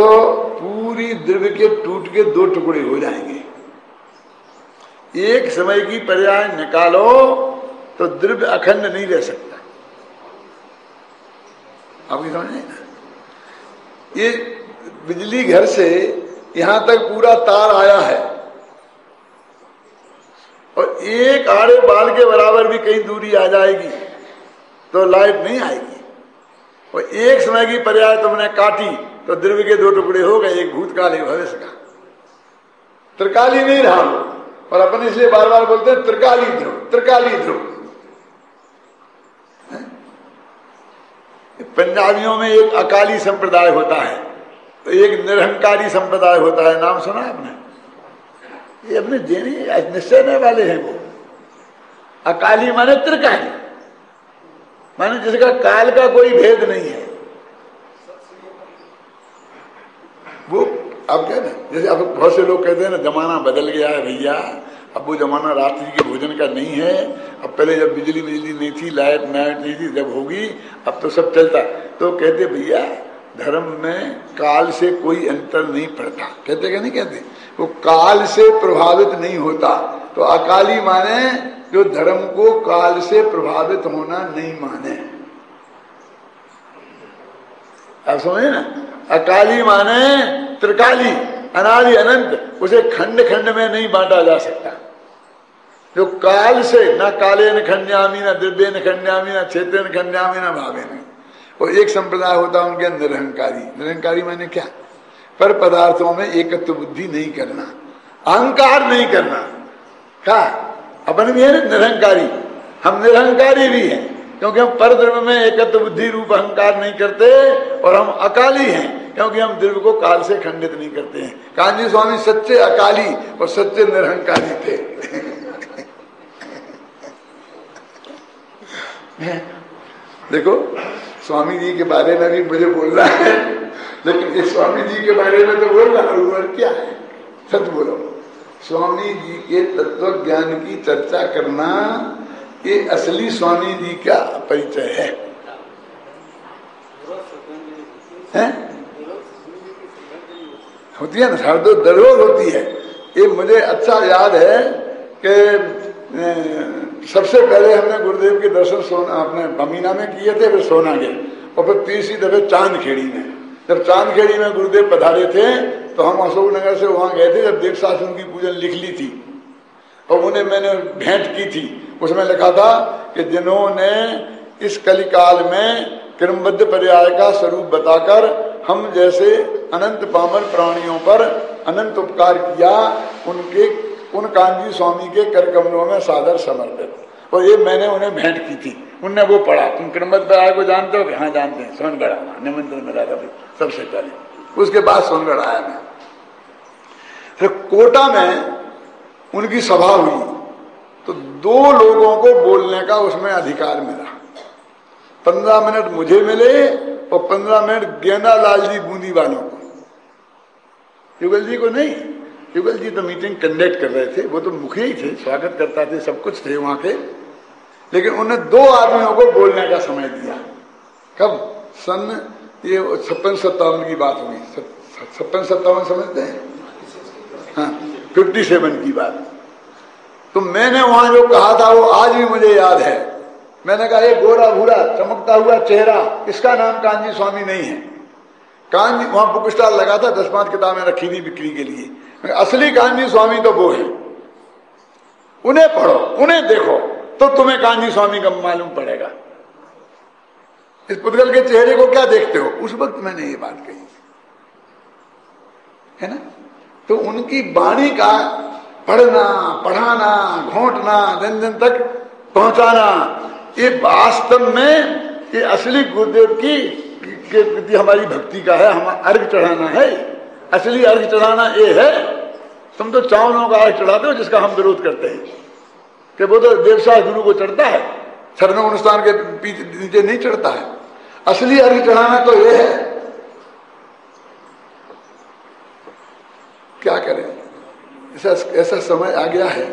पूरी द्रव्य के टूट के दो टुकड़े हो जाएंगे। एक समय की पर्याय निकालो तो द्रव्य अखंड नहीं रह सकता। आप ये समझे ना? ये बिजली घर से यहां तक पूरा तार आया है, और एक आड़े बाल के बराबर भी कहीं दूरी आ जाएगी तो लाइट नहीं आएगी। और एक समय की पर्याय तुमने काटी तो द्रव्य के दो टुकड़े हो गए, एक भूतकाल एक भविष्य का। त्रिकाली नहीं रहा वो, और अपन इसलिए बार बार बोलते हैं त्रिकाली ध्रुव, त्रिकाली ध्रुव। पंजाबियों में एक अकाली संप्रदाय होता है, तो एक निरहंकारी संप्रदाय होता है, नाम सुना आपने? ये अपने जैनी निश्चय करने वाले हैं। वो अकाली माने त्रिकाली, माने जिसका काल का कोई भेद नहीं है। वो अब क्या ना, जैसे अब बहुत से लोग कहते हैं ना जमाना बदल गया है भैया, अब वो जमाना रात्रि के भोजन का नहीं है। अब पहले जब बिजली नहीं थी, लाइट नहीं थी, जब होगी अब तो सब चलता। तो कहते भैया धर्म में काल से कोई अंतर नहीं पड़ता, कहते क्या नहीं कहते, वो काल से प्रभावित नहीं होता। तो अकाली माने जो धर्म को काल से प्रभावित होना नहीं माने। आप समझे ना? अकाली माने त्रिकाली, अनादि अनंत, उसे खंड खंड में नहीं बांटा जा सकता। जो काल से न काले न खंड्यामी, न द्रव्य न खंड्यामी, न क्षेत्र न खंड्यामी, न भावे न। और एक संप्रदाय होता है उनके निरहंकारी। निरहंकारी माने क्या? पर पदार्थों में एकत्व बुद्धि नहीं करना, अहंकार नहीं करना। क्या अपन भी है निरहंकारी, हम निरहंकारी भी हैं, क्योंकि हम पर द्रव्य में एकत्व बुद्धि रूप अहंकार नहीं करते, और हम अकाली हैं क्योंकि हम द्रव्य को काल से खंडित नहीं करते हैं। कान्जी स्वामी सच्चे अकाली और सच्चे निरहंकारी थे। देखो स्वामी जी के बारे में भी मुझे बोलना है, लेकिन इस स्वामी जी के बारे में तो बोल रहा हूं, और क्या है, सच बोलो। स्वामी जी के तत्व ज्ञान की चर्चा करना ये असली स्वामी जी का परिचय है, हैं? होती है ना, शारदो दररोज होती है। ये मुझे अच्छा याद है कि सबसे पहले हमने गुरुदेव के दर्शन अपने बमीना में किए थे, फिर सोना गए, और फिर तीसरी दफे चांदखेड़ी में। जब चांदखेड़ी में गुरुदेव पधारे थे तो हम अशोकनगर से वहां गए थे, जब देव शास्त्र की पूजन लिख ली थी और उन्हें मैंने भेंट की थी। उसमें लिखा था कि जिन्होंने इस कलिकाल में क्रमबद्ध पर्याय का स्वरूप बताकर हम जैसे अनंत पामर प्राणियों पर अनंत उपकार किया, उन कांजी स्वामी के कर कमलों में सादर समर्पित। और ये मैंने उन्हें भेंट की थी, उनने वो पढ़ा। तुम क्रमबद्ध पर्याय को जानते हो? हाँ जानते हैं। सोनगढ़ आना निमंत्रण मिला था सबसे पहले, उसके बाद सोनगढ़ आया मैं। फिर कोटा में उनकी सभा हुई तो 2 लोगों को बोलने का उसमें अधिकार मिला। 15 मिनट मुझे मिले और 15 मिनट गेंदा लाल जी बूंदी वालों को। युगल जी को नहीं, युगल जी तो मीटिंग कंडक्ट कर रहे थे, वो तो मुखिया ही थे, स्वागत करता थे, सब कुछ थे वहां के। लेकिन उन्हें 2 आदमियों को बोलने का समय दिया। कब? सन ये 56-57 की बात हुई। 56-57 समझते हैं? हाँ, 57 की बात। तो मैंने वहां जो कहा था वो आज भी मुझे याद है। मैंने कहा ये गोरा भूरा चमकता हुआ चेहरा, इसका नाम कांजी स्वामी नहीं है। कांजी, वहां बुक स्टॉल लगा था, 10-5 किताबें रखी थी बिक्री के लिए। असली कांजी स्वामी तो वो है, उन्हें पढ़ो, उन्हें देखो तो तुम्हें कांजी स्वामी का मालूम पड़ेगा। इस पुद्गल के चेहरे को क्या देखते हो? उस वक्त मैंने ये बात कही है ना। तो उनकी वाणी का पढ़ना, पढ़ाना, घोंटना, जन जन तक पहुंचाना, ये वास्तव में ये असली गुरुदेव की के प्रति हमारी भक्ति का है। हम अर्घ चढ़ाना है, असली अर्घ चढ़ाना ये है। तुम तो चावलों का अर्घ चढ़ाते हो जिसका हम विरोध करते हैं कि वो तो देवशाह गुरु को चढ़ता है, शरणों अनुष्ठान के पीछे नीचे नहीं चढ़ता है। असली अर्घ चढ़ाना तो ये है। क्या करें, ऐसा समय आ गया है।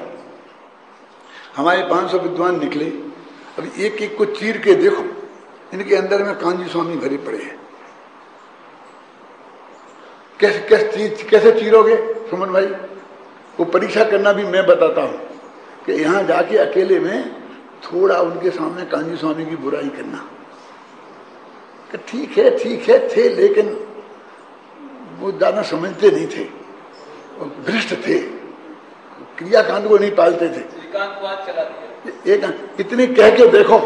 हमारे 500 विद्वान निकले, अभी एक एक को चीर के देखो, इनके अंदर में कांजी स्वामी भरे पड़े हैं। कैसे चीरोगे सुमन भाई? वो परीक्षा करना भी मैं बताता हूं कि यहां जाके अकेले में थोड़ा उनके सामने कांजी स्वामी की बुराई करना कि ठीक है थे, लेकिन वो ज्यादा समझते नहीं थे, भ्रष्ट थे, क्रियाकांड को नहीं पालते थे। एक इतनी कह के देखो,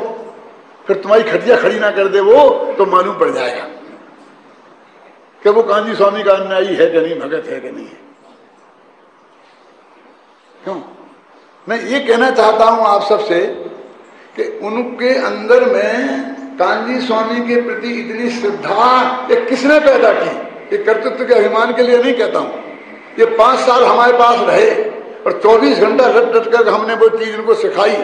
फिर तुम्हारी खटिया खड़ी ना कर दे वो, तो मालूम पड़ जाएगा कि वो कांजी स्वामी का अनुयायी है कि नहीं, भगत है कि नहीं है। क्यों? मैं ये कहना चाहता हूं आप सबसे कि उनके अंदर में कांजी स्वामी के प्रति इतनी श्रद्धा ये किसने पैदा की? ये कर्तृत्व के अभिमान के लिए नहीं कहता हूं। ये 5 साल हमारे पास रहे और 24 घंटा रट कर हमने वो चीज इनको सिखाई,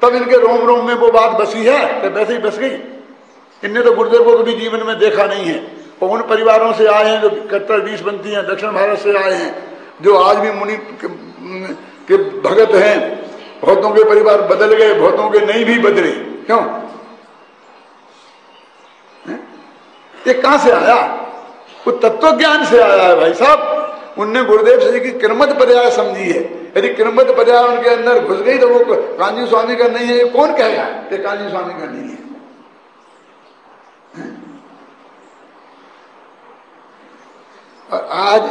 तब इनके रोम रोम में वो बात बसी है तो वैसे ही बस गई। इनने तो गुरुदेव को कभी जीवन में देखा नहीं है, और उन परिवारों से आए हैं जो कट्टर 20 हैं, दक्षिण भारत से आए हैं, जो आज भी मुनि के भगत हैं। बहुतों के परिवार बदल गए, बहुतों के नहीं भी बदले। क्यों? ये कहां से आया? वो तत्व ज्ञान से आया है भाई साहब। उनने गुरुदेव से की क्रमबद्ध पर्याय समझी है। यदि क्रमबद्ध पर्याय उनके अंदर घुस गई तो वो कांजी स्वामी का नहीं है। ये कौन कहेगा कि कांजी स्वामी का नहीं है? और आज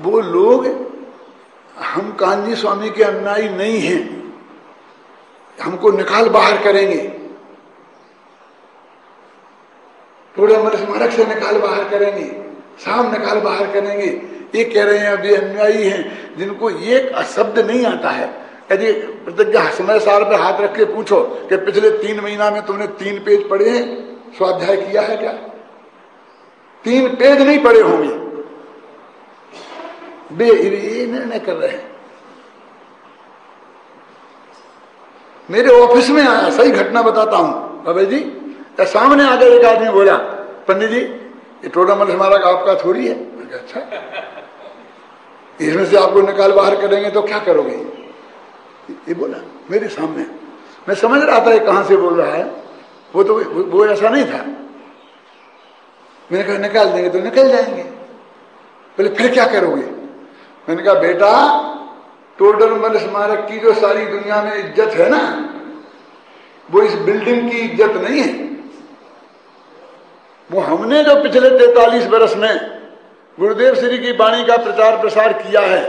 वो लोग, हम कांजी स्वामी के अनुयायी नहीं हैं, हमको निकाल बाहर करेंगे, थोड़े अमर स्मारक से निकाल बाहर करेंगे, शाम निकाल बाहर करेंगे। ये कह रहे हैं अब ये अनुयायी हैं जिनको एक शब्द नहीं आता है। यदि प्रतिज्ञा समय सार पे हाथ रख के पूछो कि पिछले 3 महीना में तुमने 3 पेज पढ़े हैं, स्वाध्याय किया है क्या? 3 पेज नहीं पढ़े होंगे। ये निर्णय कर रहे हैं। मेरे ऑफिस में आया, सही घटना बताता हूं, बाबा जी, तो सामने आकर एक आदमी बोला, पंडित जी ये टोडामल स्मारक आपका थोड़ी है। अच्छा, इसमें से आपको निकाल बाहर करेंगे तो क्या करोगे? ये बोला मेरे सामने। मैं समझ रहा था ये कहां से बोल रहा है, वो ऐसा नहीं था। मैंने कहा निकाल देंगे तो निकल जाएंगे। बोले फिर क्या करोगे? मैंने कहा बेटा, टोडरमल स्मारक की जो सारी दुनिया में इज्जत है ना, वो इस बिल्डिंग की इज्जत नहीं है। वो हमने जो पिछले 43 वर्ष में गुरुदेव श्री की वाणी का प्रचार प्रसार किया है,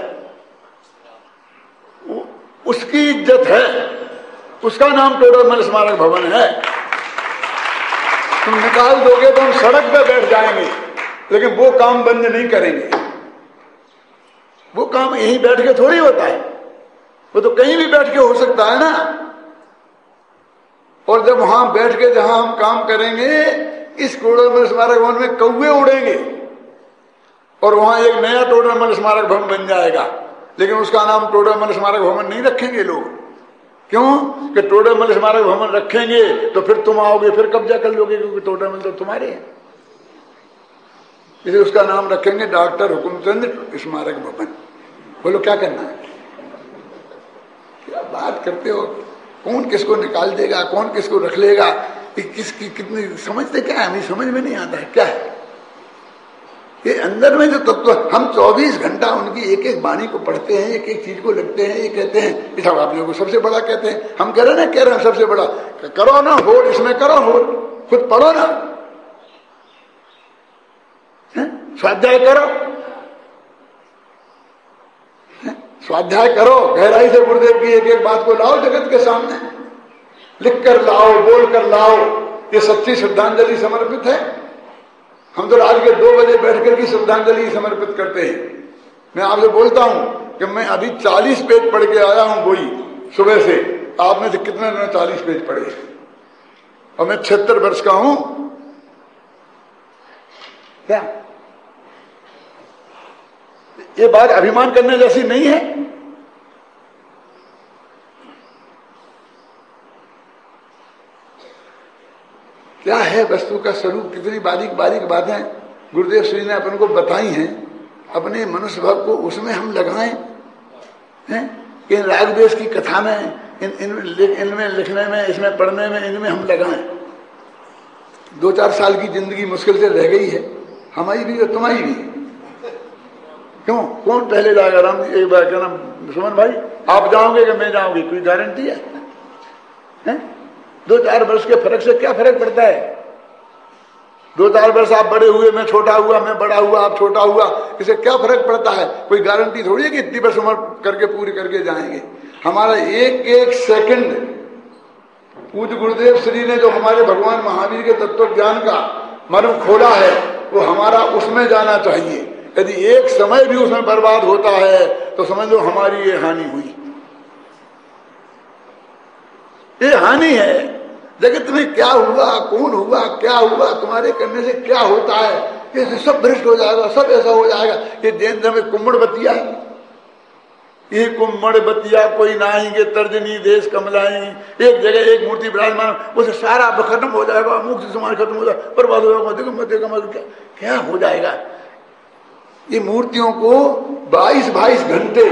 उसकी इज्जत है। उसका नाम टोडरमल स्मारक भवन है। तुम निकाल दोगे तो हम सड़क पे बैठ जाएंगे, लेकिन वो काम बंद नहीं करेंगे। वो काम यहीं बैठ के थोड़ी होता है, वो तो कहीं भी बैठ के हो सकता है ना। और जब वहां बैठ के जहां हम काम करेंगे, इस टोडरमल स्मारक भवन में कौवे उड़ेंगे और वहां एक नया टोडरमल स्मारक भवन बन जाएगा, लेकिन उसका नाम टोडरमल स्मारक भवन नहीं रखेंगे लोग। क्यों? कि टोडरमल स्मारक भवन रखेंगे तो फिर तुम आओगे, फिर कब्जा कर लोगे, क्योंकि टोडरमल तो तुम्हारे हैं। इसलिए उसका नाम रखेंगे डॉक्टर हुकुमचंद स्मारक भवन। बोलो क्या करना है? क्या बात करते हो? कौन किसको निकाल देगा, कौन किसको रख लेगा, किसकी कितनी समझते क्या है? हमें समझ में नहीं आता है क्या है ये अंदर में जो तत्व। हम 24 घंटा उनकी एक एक वाणी को पढ़ते हैं, एक एक चीज को लिखते हैं, ये कहते हैं इस आप लोगों को सबसे बड़ा कहते हैं। हम कह रहे हैं सबसे बड़ा करो ना, होड़ इसमें करो, होड़ खुद पढ़ो ना, स्वाध्याय करो, स्वाध्याय करो, गहराई से गुरुदेव की एक एक बात को लाओ जगत के सामने, लिख कर लाओ, बोल कर लाओ। ये सच्ची श्रद्धांजलि समर्पित है। हम तो रात के 2 बजे बैठकर की श्रद्धांजलि समर्पित करते हैं। मैं आपसे बोलता हूं कि मैं अभी 40 पेज पढ़ के आया हूं वही सुबह से। आप में से कितने ने 40 पेज पढ़े? और मैं 76 वर्ष का हूं। क्या ये बात अभिमान करने जैसी नहीं है? क्या है वस्तु का स्वरूप? कितनी बारीक बारीक बातें गुरुदेव श्री ने अपन को बताई हैं। अपने मनुष्य भाव को उसमें हम लगाएं हैं कि इन राग द्वेष की कथा में, इनमें लिखने में, इसमें पढ़ने में, इनमें हम लगाएं। 2-4 साल की जिंदगी मुश्किल से रह गई है, हमारी भी और तुम्हारी भी। क्यों? कौन पहले जाएगा? राम एक बार कहना, सुमन भाई आप जाओगे कि मैं जाऊंगी? कोई गारंटी है? 2-4 वर्ष के फर्क से क्या फर्क पड़ता है? 2-4 वर्ष आप बड़े हुए, मैं छोटा हुआ, मैं बड़ा हुआ, आप छोटा हुआ, इसे क्या फर्क पड़ता है? कोई गारंटी थोड़ी है कि इतनी वर्ष उम्र करके पूरी करके जाएंगे। हमारा एक एक सेकंड पूज्य गुरुदेव श्री ने जो हमारे भगवान महावीर के तत्व ज्ञान का मर्म खोला है, वो हमारा उसमें जाना चाहिए। यदि एक समय भी उसमें बर्बाद होता है तो समझ लो हमारी ये हानि हुई। ये हानि है। जगत में क्या हुआ, कौन हुआ, क्या हुआ, तुम्हारे करने से क्या होता है, ये सब भ्रष्ट हो जाएगा, सब ऐसा हो जाएगा। ये देन में कुम्मड़ बतिया है, ये कुम्मड़ बतिया कोई नाएंगे तर्जनी देश कमलाई। एक जगह एक मूर्ति विराजमान, उसे सारा खत्म हो जाएगा, मुख से समाज खत्म हो जाएगा, बर्बाद हो जाएगा, क्या हो जाएगा। ये मूर्तियों को 22-22 घंटे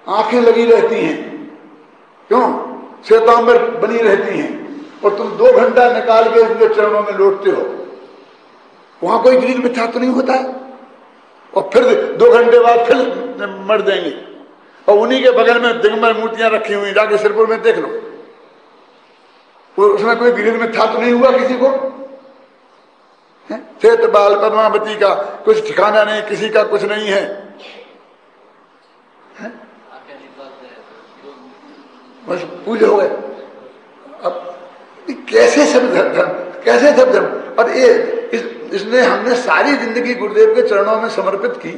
आंखें लगी रहती हैं। क्यों? श्वेतांबर बनी रहती हैं, और तुम 2 घंटा निकाल के उनके चरणों में लौटते हो। वहां कोई गृह मिथ्या तो नहीं होता है? और फिर 2 घंटे बाद फिर मर देंगे। और उन्हीं के बगल में दिगंबर मूर्तियां रखी हुई, जाके सिरपुर में देख लो, उसमें कोई गृह मिथ्या तो नहीं हुआ किसी को? क्षेत्र बाल पद्मावती का कुछ ठिकाना नहीं, किसी का कुछ नहीं है, बस पूजे हो गए। अब कैसे सब धर्म, कैसे सब धर्म। और ये इसने हमने सारी जिंदगी गुरुदेव के चरणों में समर्पित की,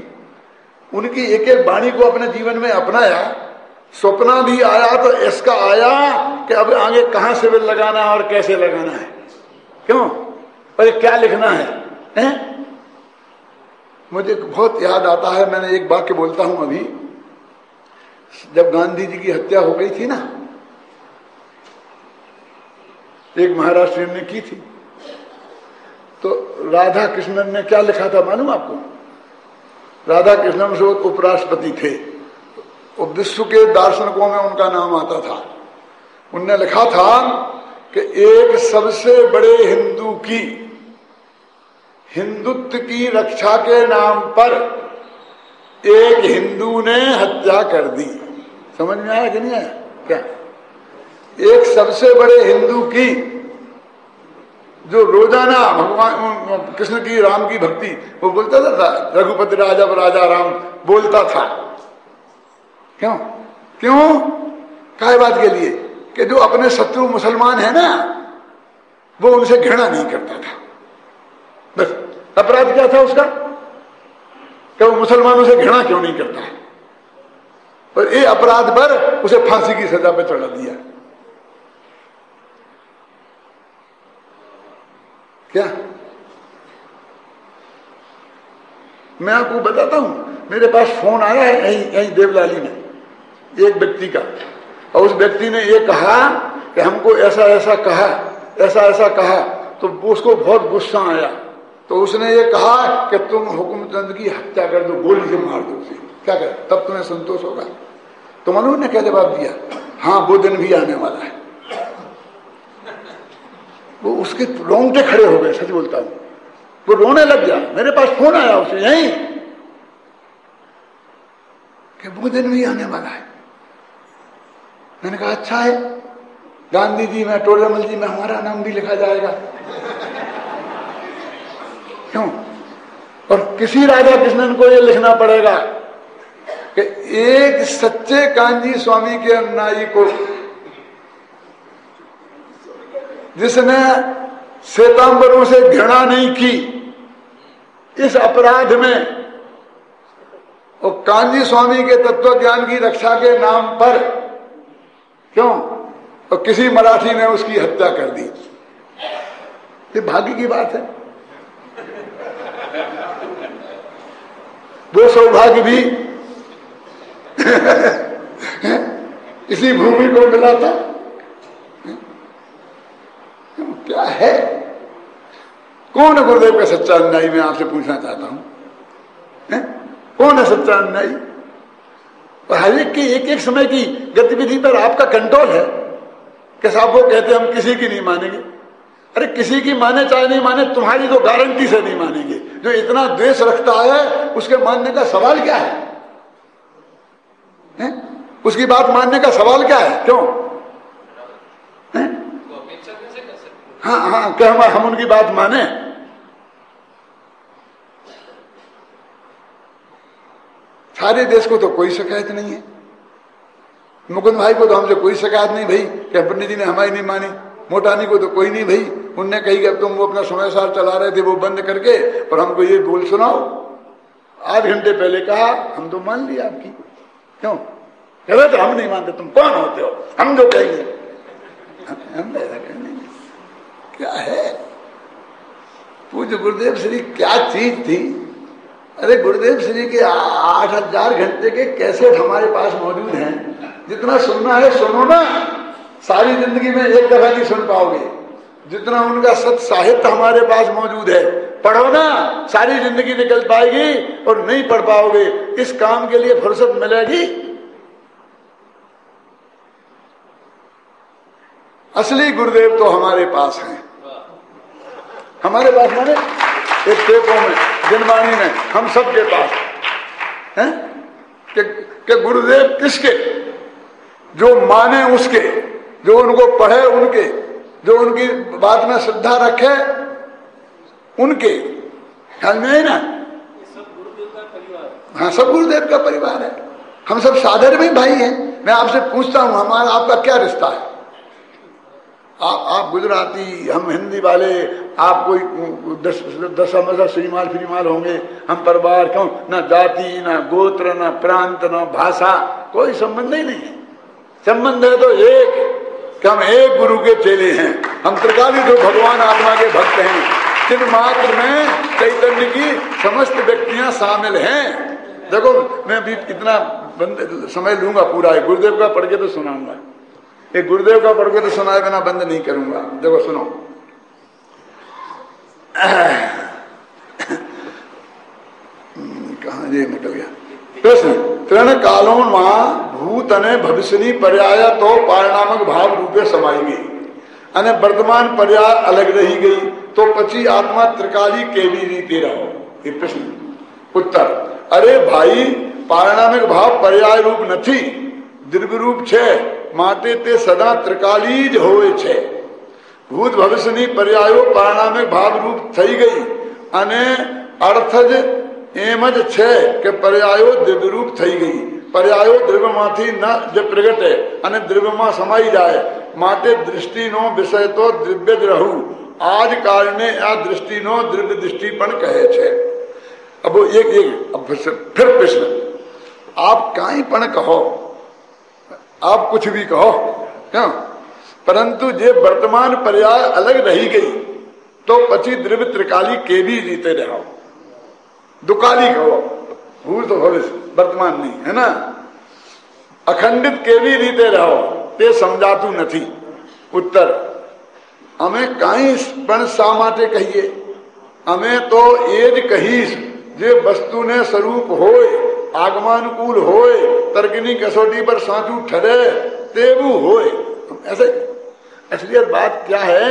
उनकी एक एक वाणी को अपने जीवन में अपनाया। सपना भी आया तो इसका आया कि अब आगे कहां सिविल लगाना है और कैसे लगाना है, क्यों, और क्या लिखना है? मुझे बहुत याद आता है, मैंने एक वाक्य बोलता हूं अभी। जब गांधी जी की हत्या हो गई थी ना, एक महाराष्ट्र ने की थी। तो राधा कृष्णन ने क्या लिखा था मालूम आपको? राधा कृष्णन से उपराष्ट्रपति थे, और विश्व के दार्शनिकों में उनका नाम आता था। उनने लिखा था कि एक सबसे बड़े हिंदू की हिंदुत्व की रक्षा के नाम पर एक हिंदू ने हत्या कर दी। समझ में आया कि नहीं आया? क्या एक सबसे बड़े हिंदू की, जो रोजाना भगवान कृष्ण की राम की भक्ति वो बोलता था, रघुपति राजा राजा राम बोलता था। क्यों क्यों काय बात के लिए कि जो अपने शत्रु मुसलमान है ना, वो उनसे घृणा नहीं करता था। बस अपराध क्या था उसका कि वो मुसलमानों से घृणा क्यों नहीं करता है, और ये अपराध पर उसे फांसी की सजा पे चढ़ा दिया। क्या मैं आपको बताता हूं, मेरे पास फोन आया है यहीं देवलाली में एक व्यक्ति का, और उस व्यक्ति ने ये कहा कि हमको ऐसा ऐसा कहा, ऐसा ऐसा कहा, तो उसको बहुत गुस्सा आया। तो उसने ये कहा कि तुम हुकुमचंद की हत्या कर दो, गोली से मार दो उसे, क्या कर, तब तुम्हें संतोष होगा। तो मनोज ने क्या जवाब दिया? हाँ, वो दिन भी आने वाला है। वो उसके रोंगटे खड़े हो गए, सच बोलता हूं, वो रोने लग गया। मेरे पास फोन आया उसे यहीं कि वो दिन भी आने वाला है। मैंने कहा अच्छा है, गांधी जी में, टोडरमल जी में हमारा नाम भी लिखा जाएगा। क्यों? और किसी राधा कृष्णन को ये लिखना पड़ेगा कि एक सच्चे कांजी स्वामी के अनुयायी को, जिसने श्वेतांबरों से घृणा नहीं की, इस अपराध में, और कांजी स्वामी के तत्व ज्ञान की रक्षा के नाम पर, क्यों, और किसी मराठी ने उसकी हत्या कर दी। ये भाग्य की बात है। वो सौभाग्य भी इसी भूमि को मिला था। क्या है, कौन है गुरुदेव का सच्चा अनुयायी? मैं आपसे पूछना चाहता हूं, कौन है सच्चा अनुयायी? और हर एक की एक एक समय की गतिविधि पर आपका कंट्रोल है कि साहब वो कहते हैं हम किसी की नहीं मानेंगे। अरे किसी की माने चाहे नहीं माने, तुम्हारी तो गारंटी से नहीं मानेंगे। जो इतना द्वेष रखता है उसके मानने का सवाल क्या है? उसकी बात मानने का सवाल क्या है? क्यों? हाँ हाँ, क्या हम उनकी बात माने? सारे देश को तो कोई शिकायत नहीं है। मुकुंद भाई को तो हमसे कोई शिकायत नहीं भाई कि पंडित जी ने हमारी नहीं मानी। मोटानी को तो कोई नहीं भाई, उनने कही कि अब तुम वो अपना समय सार चला रहे थे वो बंद करके और हमको ये बोल सुनाओ। 8 घंटे पहले कहा, हम तो मान लिया आपकी। क्यों कह रहे थे हम नहीं मानते? तुम कौन होते हो हम जो कहेंगे? हम ऐसा कहने क्या है? पूज्य गुरुदेव श्री क्या चीज थी? अरे गुरुदेव श्री के 8000 घंटे के कैसेट हमारे पास मौजूद हैं। जितना सुनना है सुनो ना, सारी जिंदगी में एक दफा नहीं सुन पाओगे। जितना उनका सत साहित्य हमारे पास मौजूद है, पढ़ो ना, सारी जिंदगी निकल पाएगी। और नहीं पढ़ पाओगे, इस काम के लिए फुर्सत मिलेगी? असली गुरुदेव तो हमारे पास हैं। हमारे पास माने एक टेपों में, दिनवाणी में, हम सबके पास हैं कि गुरुदेव किसके? जो माने उसके, जो उनको पढ़े उनके, जो उनकी बात में श्रद्धा रखे उनके। ख्याल में है ना? हाँ, सब गुरुदेव का परिवार है। हम सब साधर में भाई हैं। मैं आपसे पूछता हूं, हमारा आपका क्या रिश्ता है? आप गुजराती, हम हिंदी वाले, आप कोई 10 श्रीमाल फ्रीमाल होंगे, हम परिवार। क्यों? ना जाति, ना गोत्र, ना प्रांत, ना भाषा, कोई संबंध ही नहीं है। संबंध है तो एक कि हम एक गुरु के चेले हैं। हम त्रिकाली जो भगवान आत्मा के भक्त हैं, जिन मात्र में चैतन्य की समस्त व्यक्तियां शामिल हैं। देखो मैं भी इतना समय लूंगा पूरा है, गुरुदेव का पढ़ के तो सुनाऊंगा। एक गुरुदेव का पढ़ के तो सुनाए बिना बंद नहीं करूंगा। देखो सुनो, कहा ये निकल गया प्रश्न। तृण कालों मां भूत अने भविष्यनी पर्याय तो पारिणामक भाव रूपे समाई गई अने वर्तमान पर्याय अलग रही गई, तो पची आत्मा त्रिकाली केवी रीति रहो। ये प्रश्न। उत्तर, अरे भाई पारिणामिक भाव पर्याय रूप નથી, દ્રવ્ય રૂપ છે, માટે તે સદા ત્રિકાલી જ હોય છે। ભૂત ભવિષ્યની પર્યાયો પારિણામિક ભાવ રૂપ થઈ ગઈ અને અર્થ જ એમ જ છે કે પર્યાયો દ્રવ્ય રૂપ થઈ ગઈ। પર્યાયો દ્રવ્યમાંથી ન જે પ્રગટે અને દ્રવ્યમાં સમાઈ જાય, માટે દૃષ્ટિનો વિષય તો દ્રવ્ય જ રહું। આ જ કારણે આ દૃષ્ટિનો દ્રવ્ય દૃષ્ટિ પણ કહે છે। अब अब फिर प्रश्न, आप कहीं पण कहो, आप कुछ भी कहो, क्यों, परंतु जे वर्तमान पर्याय अलग रही गई तो पची द्रव्य त्रिकाली के भी जीते रहो। दुकाली कहो, भूत तो भविष्य, वर्तमान नहीं है ना। अखंडित के भी रीते रहो, ते समझातु नहीं। उत्तर, हमें कहीं पण शा माटे कहिए, हमें तो एज कहीश जे वस्तु ने स्वरूप होय, आगमानुकूल होय, तर्कनी कसौटी पर साचू ठहरे तेवू होय, ऐसे। इसलिए बात क्या है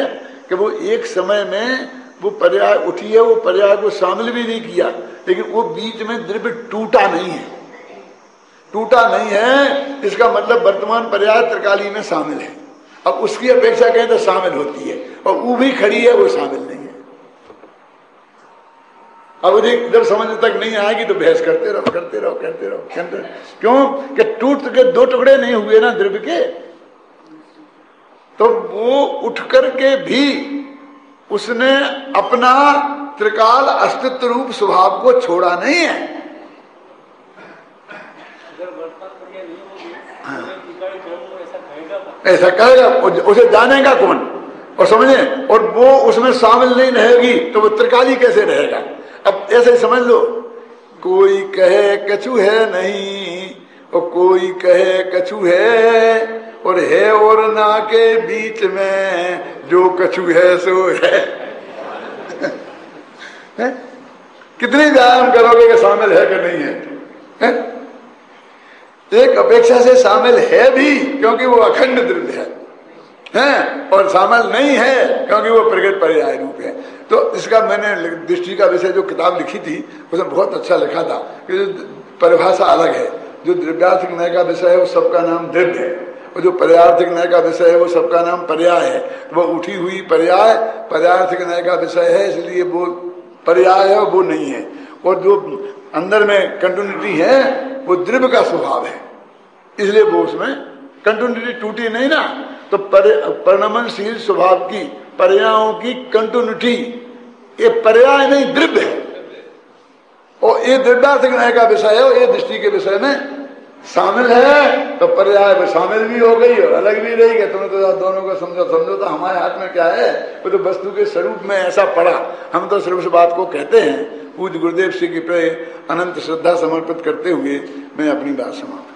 कि वो एक समय में वो पर्याय उठी है, वो पर्याय को शामिल भी नहीं किया, लेकिन वो बीच में द्रव्य टूटा नहीं है। टूटा नहीं है इसका मतलब वर्तमान पर्याय त्रिकाली में शामिल है। अब उसकी अपेक्षा कहें तो शामिल होती है, और वो भी खड़ी है, वो शामिल नहीं है। अब जब समझ तक नहीं आएगी तो बहस करते रहो करते रहो करते रहो करते रहो। क्यों कि टूट के दो टुकड़े नहीं हुए ना द्रव्य के, तो वो उठ करके भी उसने अपना त्रिकाल अस्तित्व रूप स्वभाव को छोड़ा नहीं है। ऐसा कहेगा, उसे जानेगा कौन और समझे, और वो उसमें शामिल नहीं रहेगी तो वो त्रिकाली कैसे रहेगा। अब ऐसे समझ लो, कोई कहे कछु है नहीं और कोई कहे कछु है, और है और ना के बीच में जो कछु है सो है। कितनी व्यायाम करोगे कि शामिल है कि नहीं है? एक अपेक्षा से शामिल है भी क्योंकि वो अखंड द्रव्य है, और शामिल नहीं है क्योंकि वो प्रगट पर्याय रूप है। तो इसका मैंने दृष्टि का विषय जो किताब लिखी थी उसमें बहुत अच्छा लिखा था कि जो परिभाषा अलग है, जो द्रव्यार्थिक न्याय का विषय है वो सबका नाम द्रव्य है, और जो पर्यार्थिक न्याय का विषय है वो सबका नाम पर्याय है। वो उठी हुई पर्याय पर्यार्थिक न्याय का विषय है, इसलिए वो पर्याय है, वो नहीं है। और जो अंदर में कंटिन्यूटी है वो द्रव्य का स्वभाव है, इसलिए वो उसमें कंटिन्यूटी टूटी नहीं ना। तो परिणमनशील स्वभाव की पर्यायों की कंटिन्यूटी ये पर्याय नहीं द्रव्य है, और ये द्रव्यार्थिक न्याय का विषय है, और ये दृष्टि के विषय में शामिल है। तो पर्याय में शामिल भी हो गई और अलग भी रही गई। तुमने तो दोनों को समझो तो हमारे हाथ में क्या है, वो तो वस्तु के स्वरूप में ऐसा पड़ा। हम तो सिर्फ उस बात को कहते हैं। पूज्य गुरुदेव श्री की पे अनंत श्रद्धा समर्पित करते हुए मैं अपनी बात समाप्त